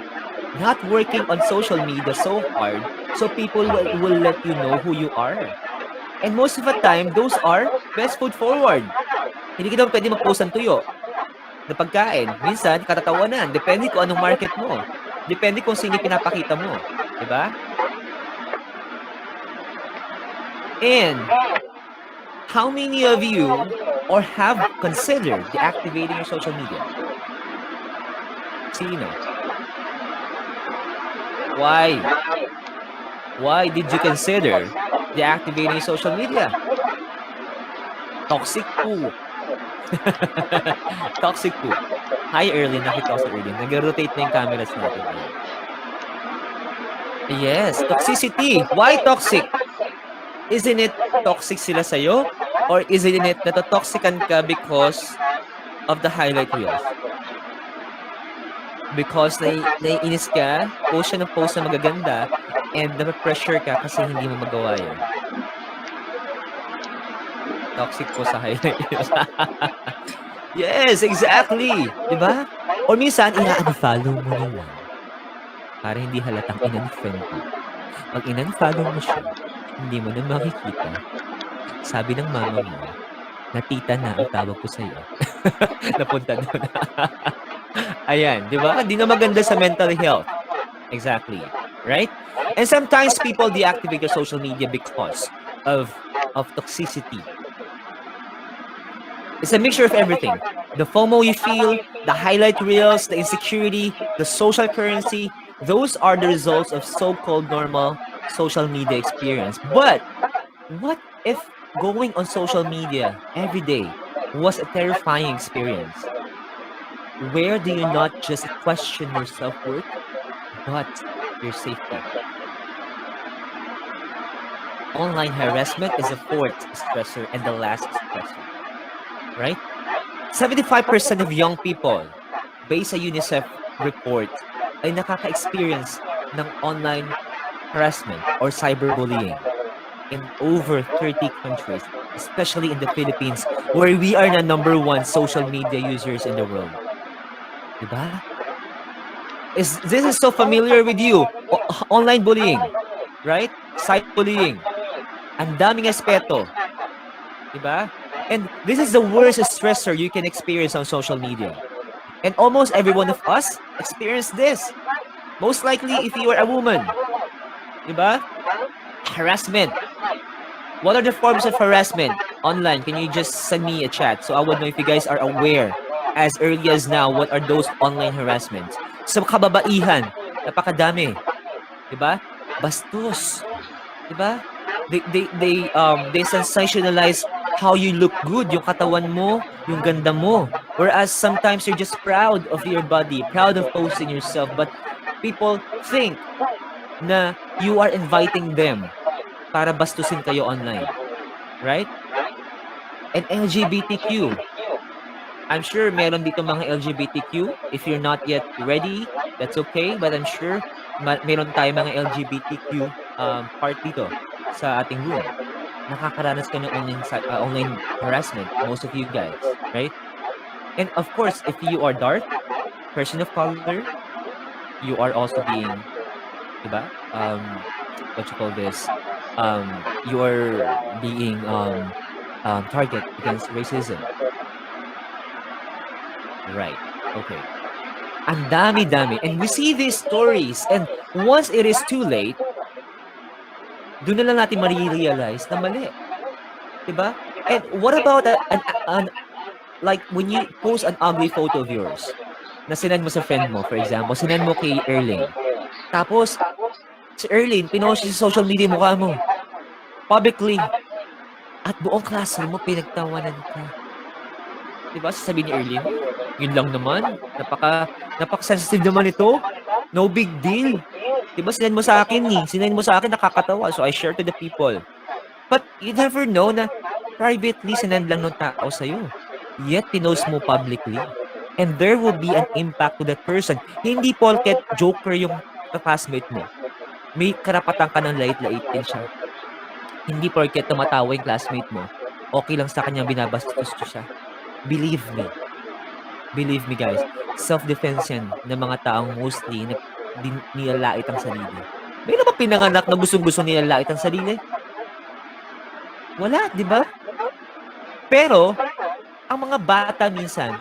Not working on social media so hard so people will let you know who you are. And most of the time, those are best foot forward. Hindi ka daw pwede mag-post ng tuyo na pagkain. Minsan, katatawanan. Depende kung anong market mo. Depende kung sino pinapakita mo. Diba? And how many of you or have considered deactivating your social media? Sino? Why? Why did you consider deactivating social media? Toxic po. Toxic po. Hi, Erlyn. Nakita ko sa Erlyn. Nag-rotate na yung cameras natin. Yes, toxicity. Why toxic? Isn't it toxic sila sa'yo? Or isn't it natatoxican ka because of the highlight reels? Because naiinis ka, post siya ng post na magaganda, and na-pressure ka kasi hindi mo magawa yun. Toxic po sa highlight reels. Yes, exactly. Diba? Or minsan, i-unfollow mo na lang. Para hindi halatang in-unfriend mo. Pag in-unfollow mo siya, hindi mo na makikita. Sabi ng mama mo, na tita na ang tawag ko sa'yo. Napunta doon. Ayan, di ba? Hindi na maganda sa mental health. Exactly. Right? And sometimes people deactivate their social media because of toxicity. It's a mixture of everything. The FOMO you feel, the highlight reels, the insecurity, the social currency, those are the results of so-called normal social media experience. But what if going on social media every day was a terrifying experience? Where do you not just question your self-worth, but your safety? Online harassment is the fourth stressor and the last stressor, right? 75% of young people, based sa UNICEF report, ay nakaka-experience ng online harassment or cyberbullying in over 30 countries, especially in the Philippines, where we are the #1 social media users in the world. Diba? This is so familiar with you? Online bullying, right? Cyberbullying. Ang daming aspeto. Diba? And this is the worst stressor you can experience on social media. And almost every one of us experience this. Most likely if you are a woman. Diba? Harassment. What are the forms of harassment online? Can you just send me a chat so I would know if you guys are aware as early as now what are those online harassments? Sa kababaihan, napakadami. Diba? Bastos. Diba? They sensationalize how you look good, yung katawan mo, yung ganda mo. Whereas sometimes you're just proud of your body, proud of posting yourself, but people think na you are inviting them para bastusin kayo online. Right? And LGBTQ. I'm sure meron dito mga LGBTQ. If you're not yet ready, that's okay. But I'm sure meron tayo mga LGBTQ part dito sa ating room. Nakakaranas ka ng online harassment, most of you guys, right? And of course, if you are dark, person of color, you are also being, diba? What you call this? You are being target against racism. Right. Okay. Ang dami-dami. And we see these stories. And once it is too late, doon na lang natin ma-realize na mali. Diba? And what about like when you post an ugly photo of yours na sinend mo sa friend mo, for example, sinend mo kay Erling. Tapos, si Erling, pinost sa social media mukha mo. Publicly. At buong classroom mo, pinagtawanan ka. Diba? Sasabihin ni Erling, yun lang naman. Napaka-sensitive naman ito. No big deal. Diba? Sinend mo sa akin eh. Sinend mo sa akin, nakakatawa. So I share to the people. But you never know na privately sinend lang ng tao sa'yo. Yet, pinost mo publicly. And there will be an impact to that person. Hindi porket joker yung classmate mo. May karapatan ka ng lait-laitin siya. Hindi porket tumatawa yung classmate mo. Okay lang sa kanya binabastos siya. Believe me. Believe me, guys. Self-defense yan ng mga taong mostly na nilalait ang sarili. May na ba pinanganak na gustong-gusto nilalait ang sarili? Wala, di ba? Pero, ang mga bata minsan,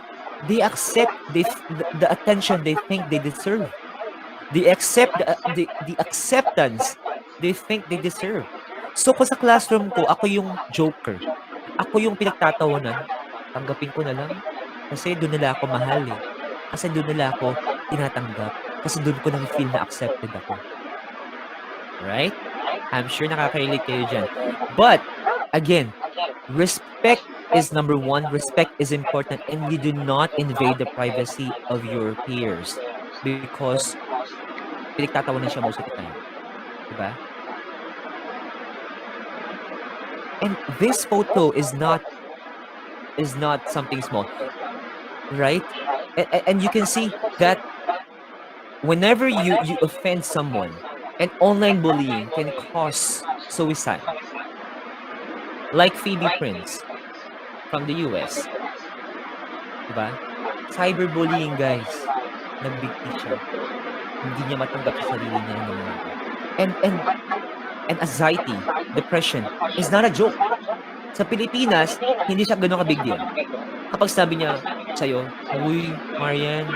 they accept the attention they think they deserve. They accept the acceptance they think they deserve. So, kung sa classroom ko, ako yung joker. Ako yung pinagtatawanan. Tanggapin ko na lang. Kasi doon nila ako mahal eh. Kasi doon nila ako tinatanggap. Kasi doon ko na-feel na accepted ako. Right? I'm sure nakaka-relate kayo dyan. But, again, respect is number one. Respect is important. And you do not invade the privacy of your peers. Because, pinagtatawanan siya most of the time. Diba? And this photo is not something small, right? And you can see that whenever you offend someone, and online bullying can cause suicide. Like Phoebe Prince from the US. Diba? Cyberbullying, guys. Nagbigti siya. Hindi niya matanggap sa sarili niya. And anxiety, depression is not a joke. Sa Pilipinas, hindi siya gano'n ka-big deal. Kapag sabi niya sa'yo, uy, Marianne,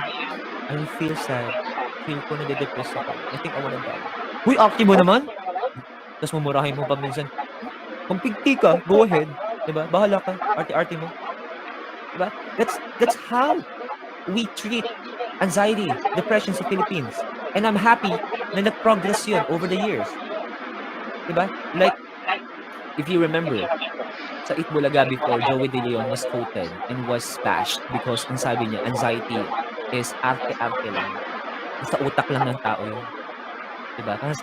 I feel sad. Feel ko nade-depress ako. I think I wanna die. Uy, active mo naman. Tapos mumurahin mo pa minsan. Magpigti ka, go ahead. Diba? Bahala ka. Arte-arte mo. Diba? That's how we treat anxiety, depression sa Philippines. And I'm happy na nag-progress yun over the years. Diba? Like, if you remember, sa Itbulaga before, Joey De Leon was quoted and was bashed because ang sabi niya, anxiety is arte-arte lang. Sa utak lang ng tao yun. Diba? Kasi,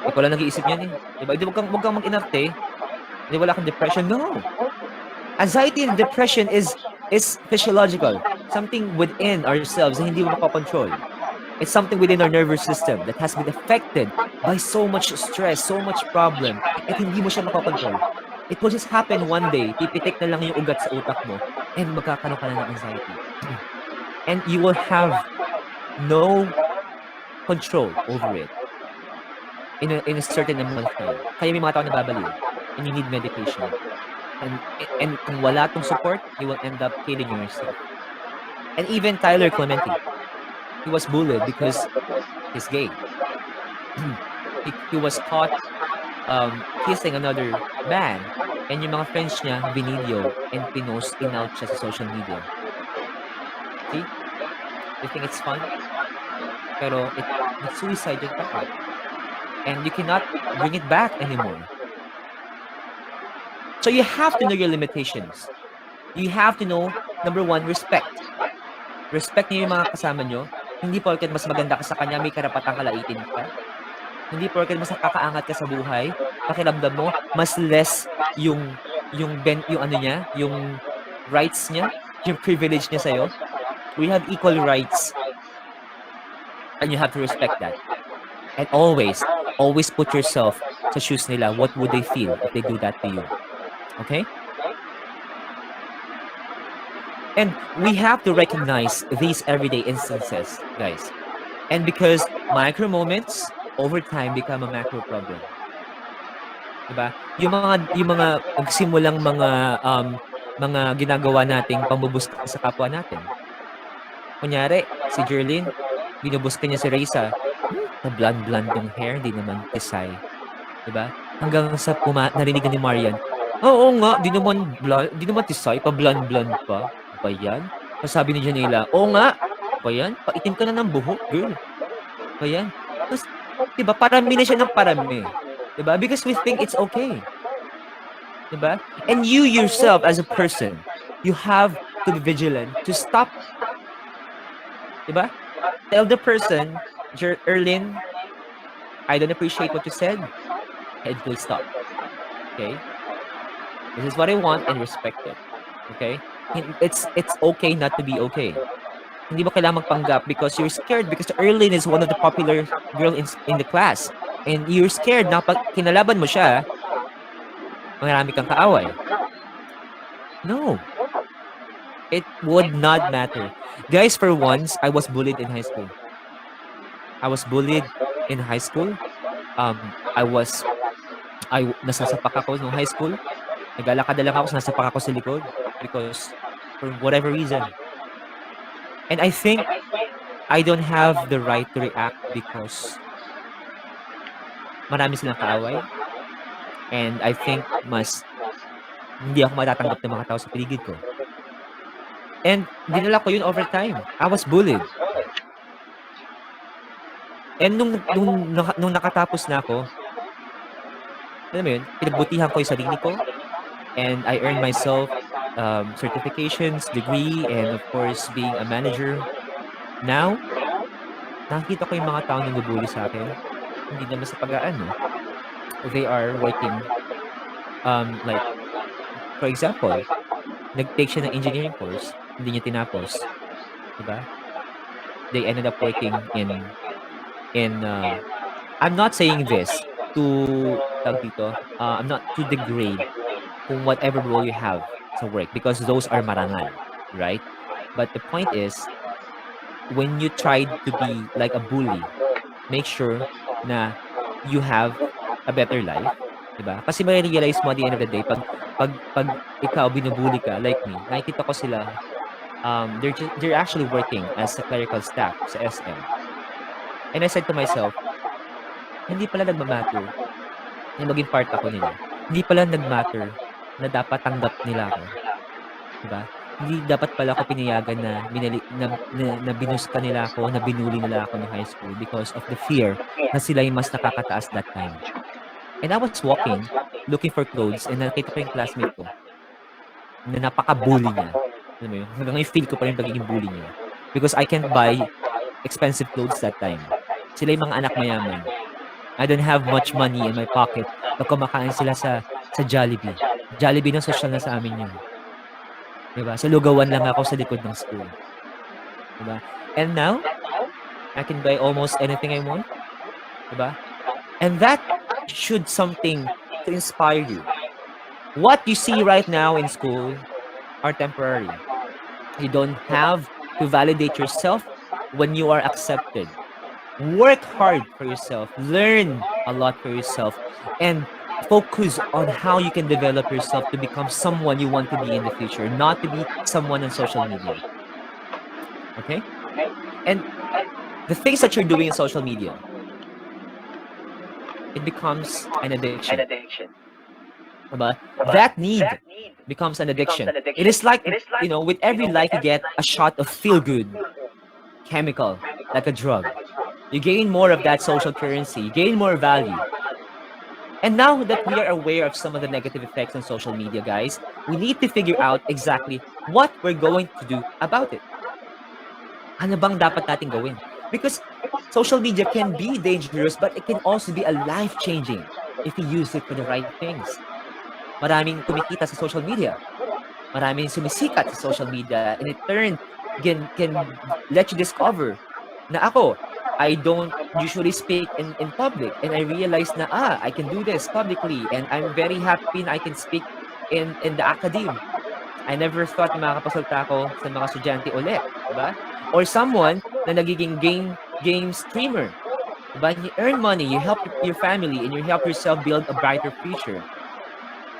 ikaw lang nag-iisip niyan eh. Diba? Huwag kang mag-inarte. Di wala kang depression. No! Anxiety and depression is is physiological. Something within ourselves na hindi mo makokontrol. It's something within our nervous system that has been affected by so much stress, so much problem, at hindi mo siya makokontrol. It will just happen one day, pipitik na lang yung ugat sa utak mo, and magkakaroon ka na ng anxiety. And you will have no control over it in a certain amount of time. Kaya may mga tao nababaliw, and you need medication. And kung wala tong support, you will end up killing yourself. And even Tyler Clementi, he was bullied because he's gay. he was caught kissing another man, and yung mga friends niya binidyo and pinost in-out siya sa social media. See? You think it's fun? Pero it's suicide yung tao. And you cannot bring it back anymore. So you have to know your limitations. You have to know, number one, respect. Respect niyo yung mga kasama nyo. Hindi porket mas maganda ka sa kanya, may karapatang kalaitin ka. Hindi porket mas nakakaangat ka sa buhay, pakiramdam mo, mas less yung ano niya, yung rights niya, yung privilege niya sa'yo. We have equal rights. And you have to respect that. And always put yourself sa shoes nila. What would they feel if they do that to you? Okay? And we have to recognize these everyday instances, guys. And because micro moments over time become a macro problem. Diba? Yung mga nagsimulang mga ginagawa nating pambubuska sa kapwa natin. Kunyari, si Jerlyn, binubuska niya si Reysa. Na blonde yung hair, di naman tisay. Diba? Hanggang sa narinig ni Marianne, oo nga, di naman tisay, pa-blonde pa. Ba yan? Sabi ni Janeila, oo nga, ba yan? Paitim ka na ng buhok, girl. Ba yan? Tapos, diba, parami na siya ng parami. Diba? Because we think it's okay. Diba? And you yourself as a person, you have to be vigilant to stop. Diba? Tell the person, Erlyn, I don't appreciate what you said. And please stop. Okay? This is what I want and respect it. Okay? It's okay not to be okay. Hindi mo kailangan magpanggap because you're scared because Erlyn is one of the popular girl in the class. And you're scared na pag kinalaban mo siya, marami kang kaaway. No. It would not matter. Guys, for once, I was bullied in high school. Nasasapak ako nung high school. Naglalakad lang ako, nasapak ako sa likod because for whatever reason. And I think I don't have the right to react because marami silang kaaway. And I think hindi ako matatanggap ng mga tao sa paligid ko. And dinala ko yun over time. I was bullied. And nung nakatapos na ako, alam mo yun, pinagbutihan ko yung sarili ko. And I earned myself certifications, degree, and of course, being a manager. Now, nakikita ko yung mga tao na nabubuli sa akin. Hindi naman sa pag-aano. They are working, like, for example, nag-take siya ng engineering course, hindi niya tinapos. Diba? They ended up working in I'm not saying this to I'm not to degrade kung whatever role you have sa work because those are marangal, right? But the point is, when you try to be like a bully, make sure na you have a better life, diba? Kasi may realize mo at the end of the day, pag ikaw binubuli ka, like me, nakikita ko sila, they're actually working as a clerical staff sa SM. And I said to myself, hindi pala nagmamatter na maging part ako nila. Hindi pala nagmatter na dapat tanggap nila ako. Diba? Hindi dapat pala ako pinayagan na binuska nila ako, na binuli nila ako ng high school because of the fear na sila yung mas nakakataas that time. And I was walking, looking for clothes, and nakita ko yung classmate ko na napaka-bully niya. Alam mo yun? Hanggang ngayon feel ko pa rin pagiging bully niya. Because I can't buy expensive clothes that time. Sila yung mga anak mayaman. I don't have much money in my pocket. Pag kumakain sila sa Jollibee. Jollibee ng social na sa amin yun. Diba? Sa lugawan lang ako sa likod ng school. Diba? And now, I can buy almost anything I want. Diba? And that should something to inspire you. What you see right now in school are temporary. You don't have to validate yourself when you are accepted. Work hard for yourself, learn a lot for yourself, and focus on how you can develop yourself to become someone you want to be in the future, not to be someone on social media. Okay? And the things that you're doing in social media, it becomes an addiction. But that need becomes an addiction. It is like, with every like you get a shot of feel-good chemical, like a drug. You gain more of that social currency, you gain more value. And now that we are aware of some of the negative effects on social media, guys, we need to figure out exactly what we're going to do about it. Ano bang dapat natin gawin? Because social media can be dangerous, but it can also be a life-changing if you use it for the right things. Maraming kumikita sa social media. Maraming sumisikat sa social media. And in turn, can let you discover na ako, I don't usually speak in public. And I realized na, I can do this publicly. And I'm very happy na I can speak in the academe. I never thought na makakapagsalita ako sa mga estudyante ulit. Diba? Or someone na nagiging game streamer. Diba? You earn money, you help your family, and you help yourself build a brighter future.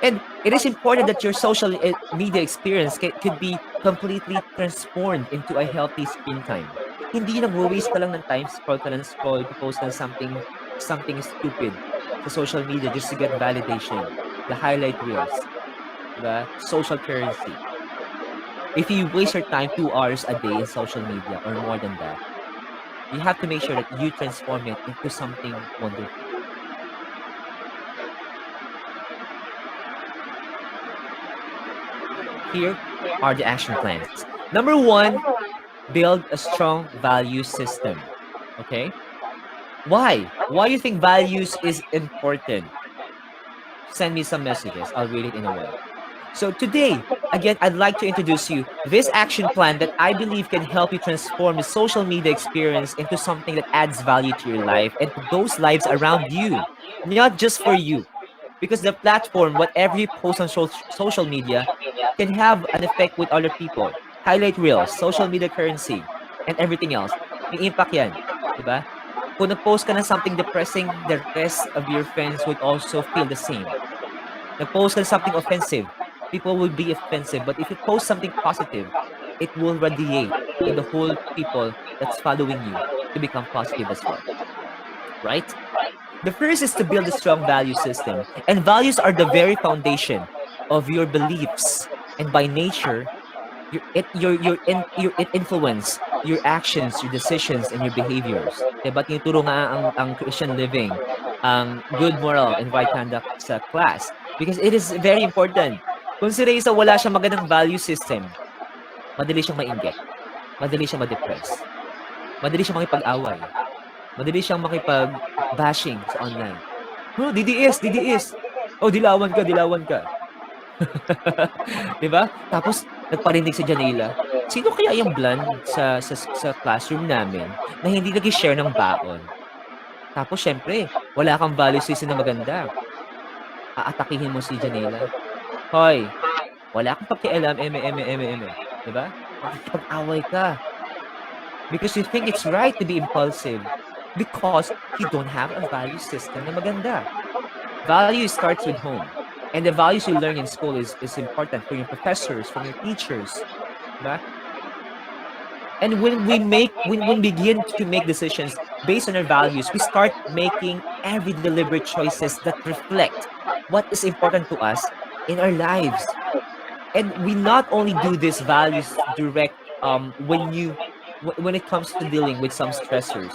And it is important that your social media experience could be completely transformed into a healthy screen time. Hindi nag-waste ka lang ng time, scroll, post ka ng something stupid sa social media just to get validation. The highlight reels. The social currency. If you waste your time 2 hours a day in social media or more than that, you have to make sure that you transform it into something wonderful. Here are the action plans. Number 1, build a strong value system. Okay? Why? Why do you think values is important? Send me some messages. I'll read it in a while. So today, again, I'd like to introduce you this action plan that I believe can help you transform the social media experience into something that adds value to your life and to those lives around you, not just for you. Because the platform, whatever you post on social media, can have an effect with other people. Highlight reels, social media currency, and everything else. May impact yan. Diba? Kung nag-post ka ng something depressing, the rest of your friends would also feel the same. Nag-post ka ng something offensive, people will be offensive. But if you post something positive, it will radiate to the whole people that's following you to become positive as well. Right? The first is to build a strong value system. And values are the very foundation of your beliefs. And by nature, it influence your actions, your decisions, and your behaviors. Diba? Tinuturo nga ang Christian living, ang good moral and right conduct sa class. Because it is very important. Kung si Reysa wala siyang magandang value system, madali siyang mainggit. Madali siyang ma-depress. Madali siyang makipag-away. Madali siyang makipag-bashing sa online. DDS. Oh, dilawan ka. Diba? Tapos, nagparinig si Janeila. Sino kaya yung blonde sa classroom namin na hindi nag-share ng baon? Tapos, syempre, wala kang value system na maganda. Aatakihin mo si Janeila. Hoy, wala kang pakialam, diba? Makikipag-away ka. Because you think it's right to be impulsive. Because you don't have a value system na maganda. Value starts with home. And the values you learn in school is important for your professors, from your teachers. Diba? And when we begin to make decisions based on our values, we start making every deliberate choices that reflect what is important to us in our lives. And we not only do these values direct when it comes to dealing with some stressors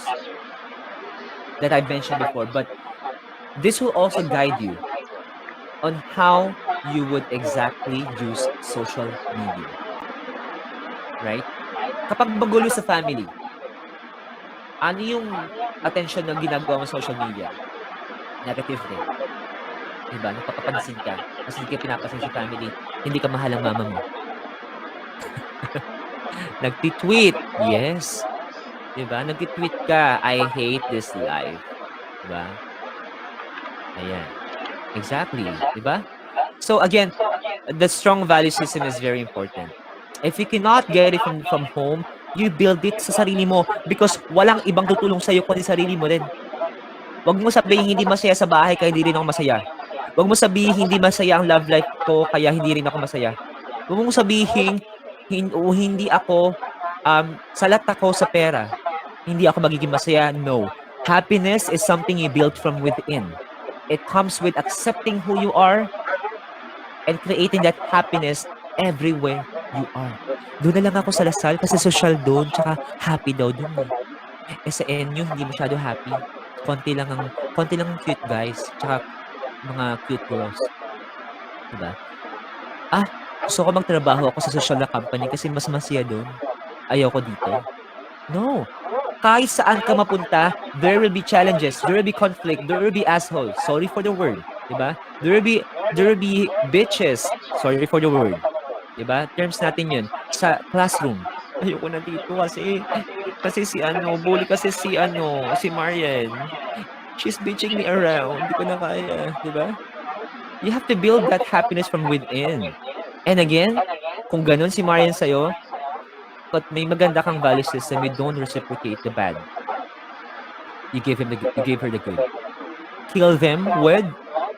that I've mentioned before, but this will also guide you on how you would exactly use social media. Right? Kapag magulo sa family, ano yung attention na ginagawa mo sa social media? Negative din. Diba? Napapapansin ka. Kasi hindi ka pinapansin sa family, hindi ka mahal ang mama mo. Nagti-tweet. Yes. 'Di ba? Nagti-tweet ka, I hate this life. 'Di ba? Ayan. Exactly. 'Di ba? So again, the strong value system is very important. If you cannot get it from home, you build it sa sarili mo because walang ibang tutulong sa'yo kundi sarili mo din. Wag mo sabihin hindi masaya sa bahay kaya hindi rin ako masaya. Wag mo sabihin hindi masaya ang love life ko kaya hindi rin ako masaya. Wag mong sabihin hindi ako salat ako sa pera. Hindi ako magiging masaya. No. Happiness is something you build from within. It comes with accepting who you are and creating that happiness everywhere you are. Doon na lang ako sa Lasal kasi social doon tsaka happy daw doon eh. Eh sa NU hindi masyado happy. Konti lang ang cute guys tsaka mga cute girls. Diba? Gusto ko magtrabaho ako sa social na company kasi mas masaya doon. Ayoko dito. No. Kahit saan ka mapunta, there will be challenges, there will be conflict, there will be assholes. Sorry for the word. Diba? There will be bitches. Sorry for the word. Diba? Terms natin yun. Sa classroom. Ayoko na dito kasi bully kasi si Marianne. She's bitching me around. Hindi ko na kaya. Diba? You have to build that happiness from within. And again, kung ganun si Marianne sa'yo, but may maganda kang value system, you don't reciprocate the bad. You give her the good. Kill them with,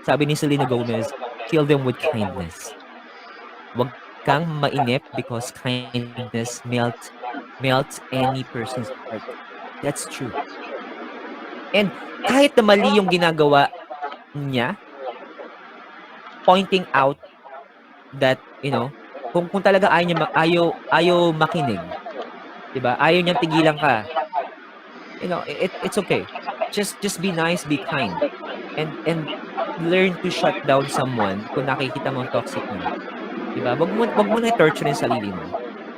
sabi ni Selena Gomez, kill them with kindness. Wag kang mainip because kindness melts any person's heart. That's true. And kahit na mali yung ginagawa niya, pointing out that, kung talaga ayaw makinig, 'di ba? Ayaw niyang tigilan ka. It's okay. Just be nice, be kind. And learn to shut down someone kung nakikita mo ang toxic niya. 'Di ba? Wag mo na torture yung sarili mo.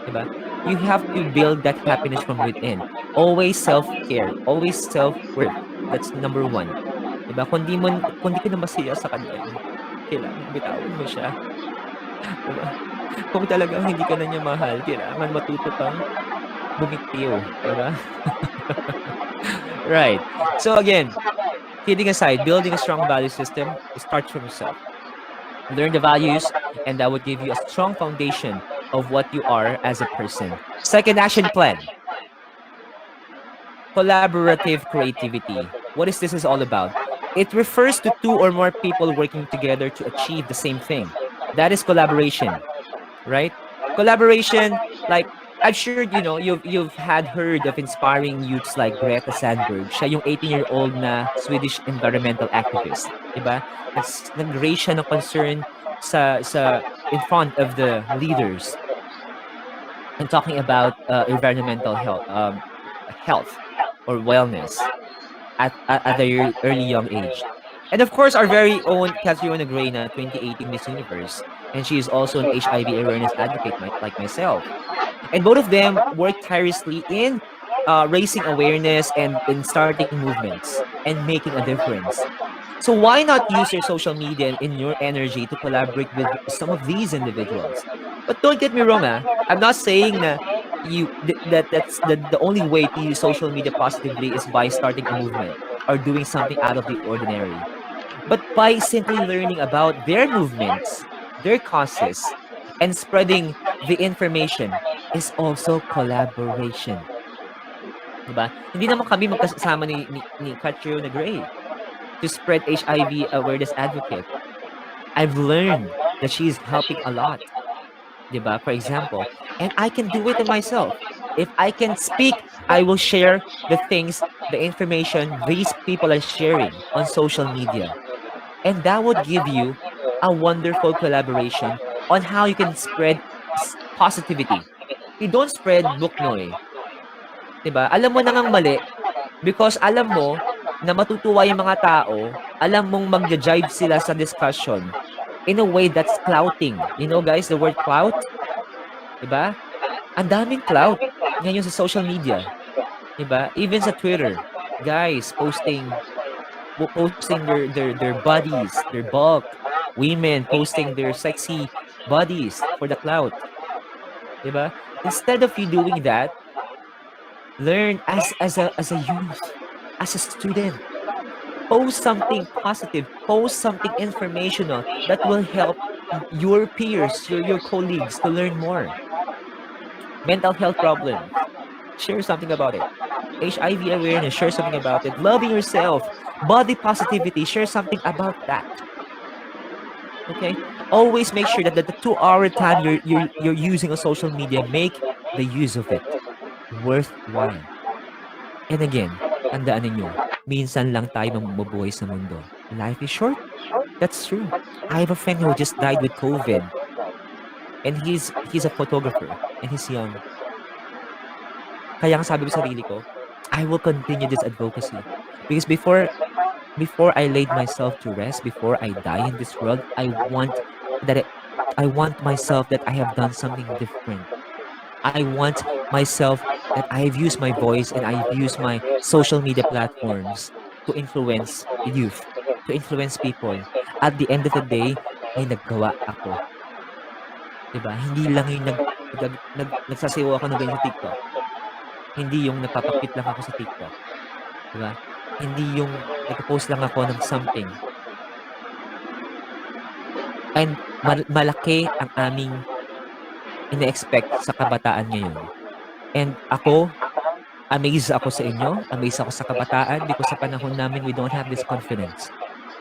'Di ba? You have to build that happiness from within. Always self-care, always self-worth. That's number 1. 'Di ba? Kung di ka na masaya sa kanya, kailangan bitawan mo siya. 'Di ba? Kung talagang hindi ka na niya mahal, kailangan matuto kang bumitiw, 'di ba? Right. So again, kidding aside, building a strong value system starts from yourself. Learn the values, and that would give you a strong foundation of what you are as a person. Second action plan. Collaborative creativity. What is this all about? It refers to 2 or more people working together to achieve the same thing. That is collaboration, right? Collaboration, like I'm sure you've heard of inspiring youths like Greta Sandberg. Siya yung 18-year-old na Swedish environmental activist, 'di ba? Nag-raise siya ng concern sa in front of the leaders and talking about environmental health or wellness at a early young age. And of course, our very own Catriona Gray na 2018 Miss Universe, and she is also an HIV awareness advocate like myself. And both of them work tirelessly in raising awareness and in starting movements and making a difference. So why not use your social media and your energy to collaborate with some of these individuals? But don't get me wrong, I'm not saying that that's the only way to use social media positively is by starting a movement or doing something out of the ordinary. But by simply learning about their movements, their causes, and spreading the information is also collaboration. Diba? Hindi naman kami magkasama ni Catriona Gray to spread HIV awareness advocate. I've learned that she's helping a lot. Diba? For example, and I can do it in myself. If I can speak, I will share the things, the information these people are sharing on social media. And that would give you a wonderful collaboration on how you can spread positivity. You don't spread buknoy. 'Di ba? Alam mo na ngang mali because alam mo na matutuwa yung mga tao, alam mong magja-jive sila sa discussion in a way that's clouting. You know guys, the word clout? 'Di ba? Ang daming clout ngayon sa social media. 'Di ba? Even sa Twitter. Guys posting their bodies, their bulk. Women posting their sexy bodies for the clout. Diba? instead of you doing that, learn as a youth, as a student. Post something positive, post something informational that will help your peers, your colleagues to learn more. Mental health problems, share something about it. HIV awareness, share something about it. Loving yourself, body positivity, share something about that. Okay? Always make sure that the 2 hour time you're using on social media, make the use of it worthwhile. And again, tandaan ninyo, minsan lang tayo mabubuhay sa mundo. Life is short. That's true. I have a friend who just died with COVID, and he's a photographer and he's young. Kaya nga sabi ko sa sarili ko, I will continue this advocacy because before I laid myself to rest, before I die in this world, that I want myself that I have done something different. I want myself that I've used my voice and I've used my social media platforms to influence youth, to influence people. At the end of the day, may naggawa ako. 'Di ba? Hindi lang yung nagsasayaw ako ng ganyan sa TikTok. Hindi yung nagpapa-cute lang ako sa TikTok. 'Di ba? Hindi yung nagpo-post lang ako ng something. And malaki ang aming ine-expect sa kabataan ngayon. And ako, amazed ako sa inyo, amazed ako sa kabataan because sa panahon namin, we don't have this confidence.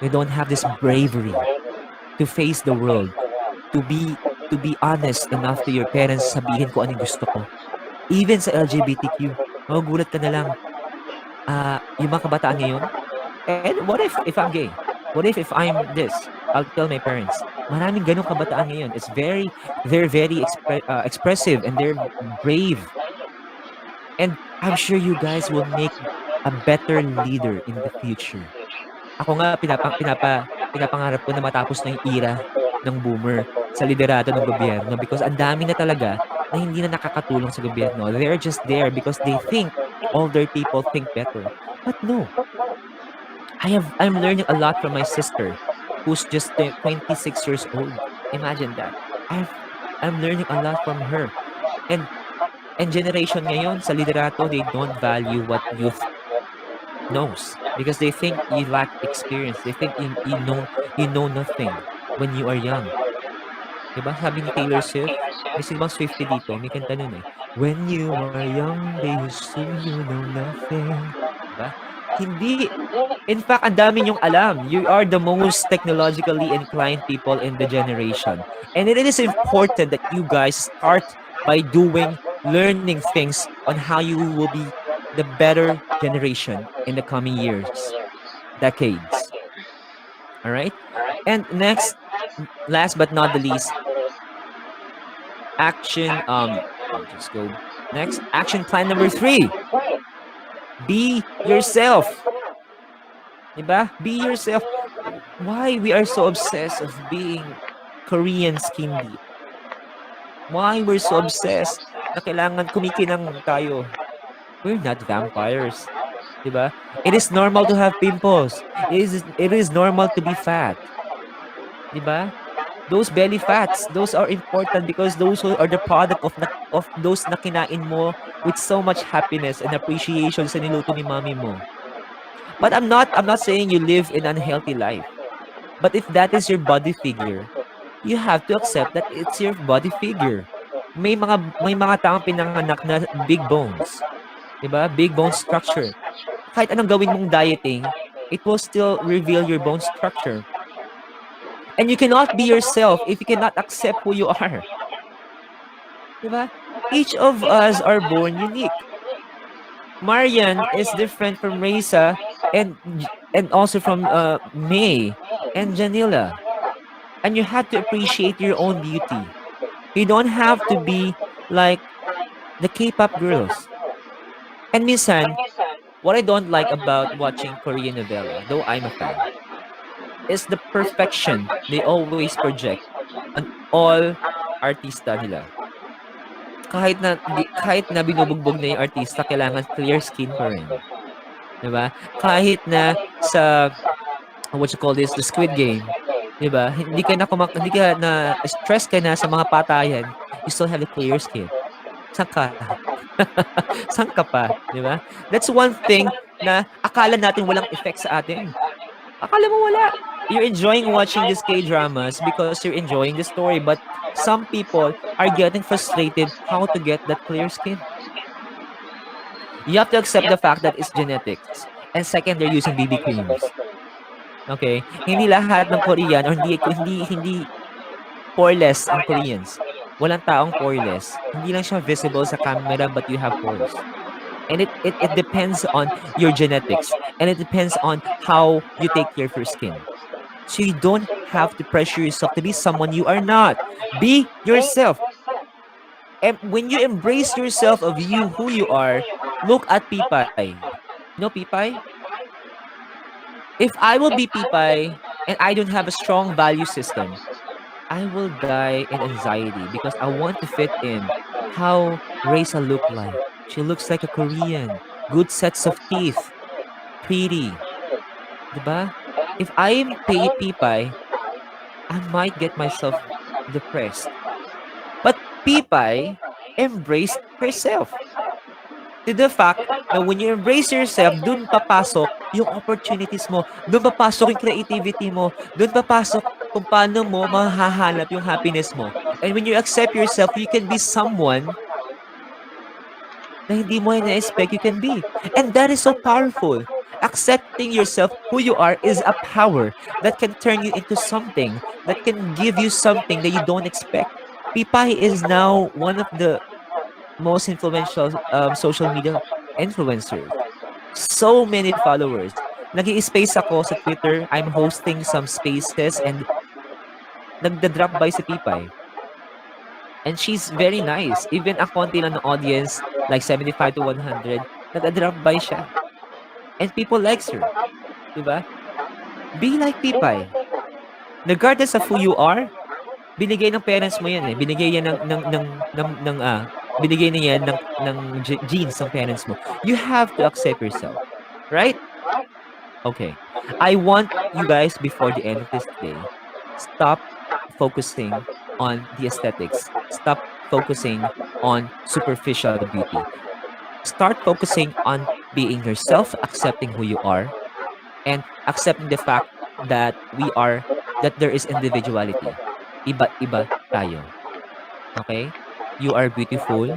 We don't have this bravery to face the world, to be honest enough to your parents, sabihin ko anong gusto ko. Even sa LGBTQ, magugulat ka na lang. Yung mga kabataan ngayon, and what if I'm gay? What if I'm this? I'll tell my parents. Maraming ganong kabataan ngayon. They're very expressive and they're brave. And I'm sure you guys will make a better leader in the future. Ako nga, pinapangarap ko na matapos na yung era ng boomer sa liderato ng gobyerno because ang dami na talaga na hindi na nakakatulong sa gobyerno. They're just there because they think older people think better. But no. I'm learning a lot from my sister who's just 26 years old. Imagine that. I'm learning a lot from her. And generation ngayon sa liderato, they don't value what youth knows because they think you lack experience. They think you know nothing when you are young. Diba? Sabi ni Taylor Swift, may sinibang Swiftie dito, may kanta nun eh. When you are young, they assume you know nothing. Diba? Hindi. In fact, ang dami niyong alam. You are the most technologically inclined people in the generation. And it is important that you guys start by learning things on how you will be the better generation in the coming years, decades. All right? And next, last but not the least, action, just go next. Action plan number 3. Be yourself. Diba? Be yourself. Why we are so obsessed of being Korean skin deep? Why we're so obsessed na kailangan kumikinang tayo? We're not vampires. Diba? It is normal to have pimples. It is normal to be fat. Diba? Those belly fats, those are important because those are the product of those na kinain mo with so much happiness and appreciation sa niluto ni mami mo. But I'm not saying you live an unhealthy life. But if that is your body figure, you have to accept that it's your body figure. May mga taong pinanganak na big bones. 'Di ba? Big bone structure. Kahit anong gawin mong dieting, it will still reveal your bone structure. And you cannot be yourself if you cannot accept who you are. 'Di ba? Each of us are born unique. Marianne is different from Reysa and also from May and Janeila. And you have to appreciate your own beauty. You don't have to be like the K-pop girls. And minsan, what I don't like about watching Korean novela, though I'm a fan, is the perfection they always project on all artista nila. Kahit na binubugbog na yung artista, kailangan clear skin pa rin. Diba? Kahit na sa what you call this, the Squid Game, diba? Hindi ka na stress ka na sa mga patayan, you still have a clear skin. Saan ka? Saan ka pa? Di ba? That's one thing na akala natin walang effect sa atin. Akala mo wala. You're enjoying watching these K-dramas because you're enjoying the story. But some people are getting frustrated how to get that clear skin. You have to accept the fact that it's genetics. And second, they're using BB creams. Okay? Hindi lahat ng Korean or hindi poreless ang Koreans. Walang taong poreless. Hindi lang siya visible sa camera but you have pores. And it depends on your genetics. And it depends on how you take care of your skin. So you don't have to pressure yourself to be someone you are not. Be yourself. And when you embrace yourself of you, who you are, look at Pipay. You know Pipay? If I will be Pipay and I don't have a strong value system, I will die in anxiety because I want to fit in how Reysa look like. She looks like a Korean. Good sets of teeth. Pretty. Diba? If I am Pipay, I might get myself depressed. But Pipay embraced herself. To the fact na when you embrace yourself, dun papasok yung opportunities mo. Dun papasok yung creativity mo. Dun papasok kung paano mo mahahanap yung happiness mo. And when you accept yourself, you can be someone na hindi mo na-expect you can be. And that is so powerful. Accepting yourself, who you are, is a power that can turn you into something, that can give you something that you don't expect. Pipay is now one of the most influential social media influencers. So many followers. Nag-i-space ako sa Twitter. I'm hosting some spaces and nagda-drop by si Pipay. And she's very nice. Even a konti lang ng audience, like 75 to 100, nag-drop by siya. And people likes her. Diba? Be like Pipay. Regardless of who you are, binigay ng parents mo yan eh. Binigay yan binigay niya ng genes ng parents mo. You have to accept yourself. Right? Okay. I want you guys before the end of this day, stop focusing on the aesthetics. Stop focusing on superficial beauty. Start focusing on being yourself, accepting who you are, and accepting the fact that that there is individuality. Iba-iba tayo. Okay? You are beautiful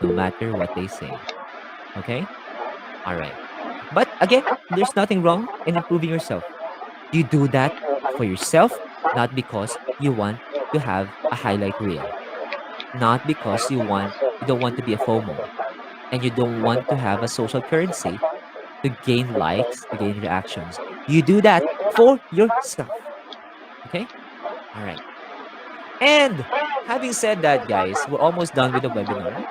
no matter what they say. Okay? All right. But again, there's nothing wrong in improving yourself. You do that for yourself, not because you want to have a highlight reel. Not because you don't want to be a FOMO. And you don't want to have a social currency to gain likes, to gain reactions. You do that for yourself. Okay? All right. And having said that, guys, we're almost done with the webinar.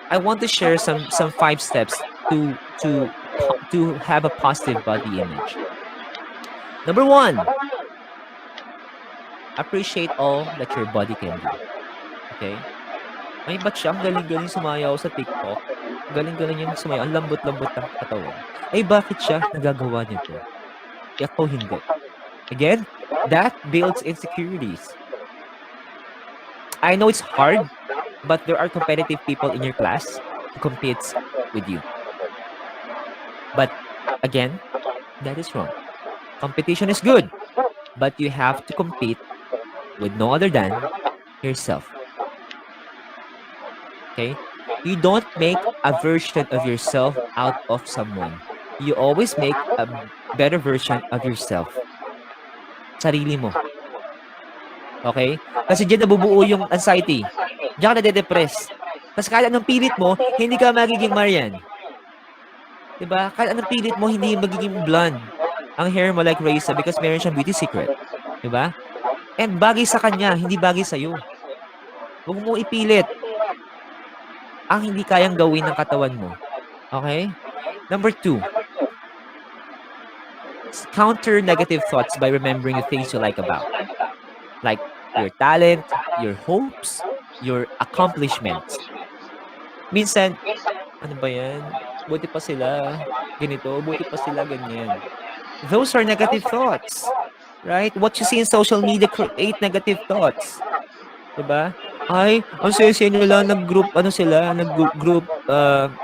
I want to share some 5 steps to have a positive body image. Number 1, appreciate all that your body can do. Okay? Ay, ba't siya ang galing-galing sumayaw sa TikTok? Galing-galing yung sumayaw. Ang lambot-lambot ng katawan. Ay, bakit siya nagagawa nito? Ako hindi. Again, that builds insecurities. I know it's hard, but there are competitive people in your class who competes with you. But again, that is wrong. Competition is good, but you have to compete with no other than yourself. Okay? You don't make a version of yourself out of someone. You always make a better version of yourself. Sarili mo. Okay? Kasi diyan nabubuo yung anxiety. Diyan ka nade-depress. Kasi kahit anong pilit mo, hindi ka magiging Marianne. Diba? Kahit anong pilit mo, hindi magiging blonde ang hair mo like Reysa because meron siyang beauty secret. Diba? And bagay sa kanya, hindi bagay sa'yo. Huwag mo ipilit ang hindi kayang gawin ng katawan mo. Okay? Number 2, counter negative thoughts by remembering the things you like about. Like your talent, your hopes, your accomplishments. Minsan, ano ba yan? Buti pa sila ganito, buti pa sila ganyan. Those are negative thoughts. Right? What you see in social media create negative thoughts. Diba? Ay, ang saya-saya nila nag-group ano sila, nag-group,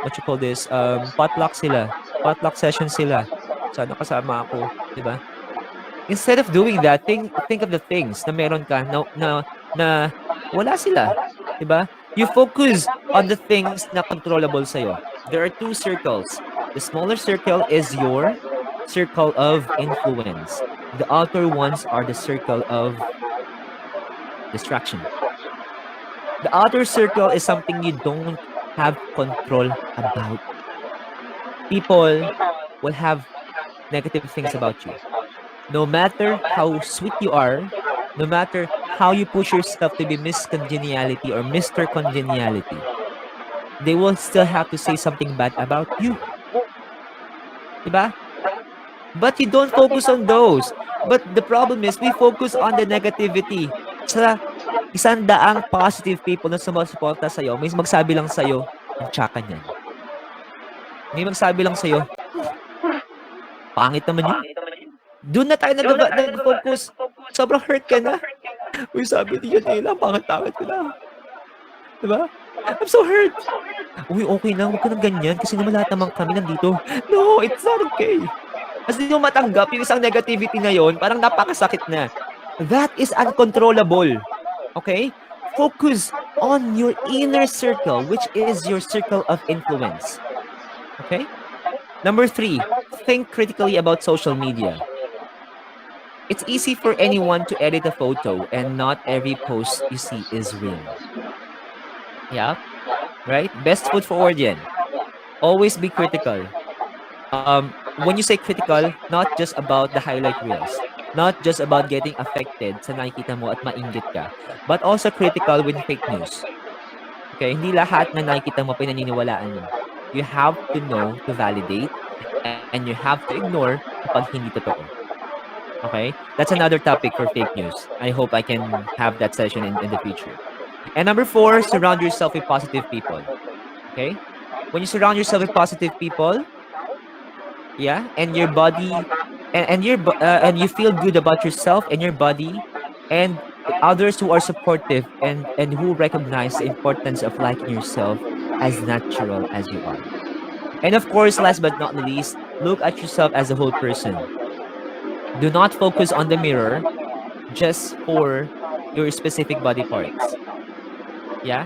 what you call this, potluck sila. Potluck session sila. Sana kasama ako, 'di ba? Instead of doing that, think of the things na meron ka na wala sila, 'di ba? You focus on the things na controllable sa'yo. There are two circles. The smaller circle is your circle of influence. The outer ones are the circle of distraction. The outer circle is something you don't have control about. People will have negative things about you. No matter how sweet you are, no matter how you push yourself to be Miss Congeniality or Mr. Congeniality, they will still have to say something bad about you. Diba? But you don't focus on those. But the problem is, we focus on the negativity. Sa 100 positive people na sumusuporta sa'yo, may magsabi lang sa'yo, ang tsaka niyan. May magsabi lang sa'yo, pangit naman yun. Doon na tayo nag-focus. Sobrang hurt ka na. Uy, sabi ni Janeila, pangit-pangit ko na. Diba? I'm so hurt. Uy, okay na. Huwag ka nang ganyan. Kasi naman lahat naman kami nandito. No, it's not okay. Kasi hindi mo matanggap yung isang negativity na yon, parang napakasakit na. That is uncontrollable. Okay? Focus on your inner circle, which is your circle of influence. Okay? Number 3, think critically about social media. It's easy for anyone to edit a photo, and not every post you see is real. Yeah? Right? Best foot forward yan. Always be critical. When you say critical, not just about the highlight reels, not just about getting affected sa nakikita mo at mainggit ka, but also critical with fake news. Okay? Hindi lahat na nakikita mo pinaniniwalaan mo. You have to know to validate, and you have to ignore kapag hindi totoo. Okay? That's another topic for fake news. I hope I can have that session in the future. And number 4, surround yourself with positive people. Okay? When you surround yourself with positive people, yeah, and your body, and you feel good about yourself and your body, and others who are supportive and who recognize the importance of liking yourself as natural as you are. And of course, last but not least, look at yourself as a whole person. Do not focus on the mirror just for your specific body parts. Yeah?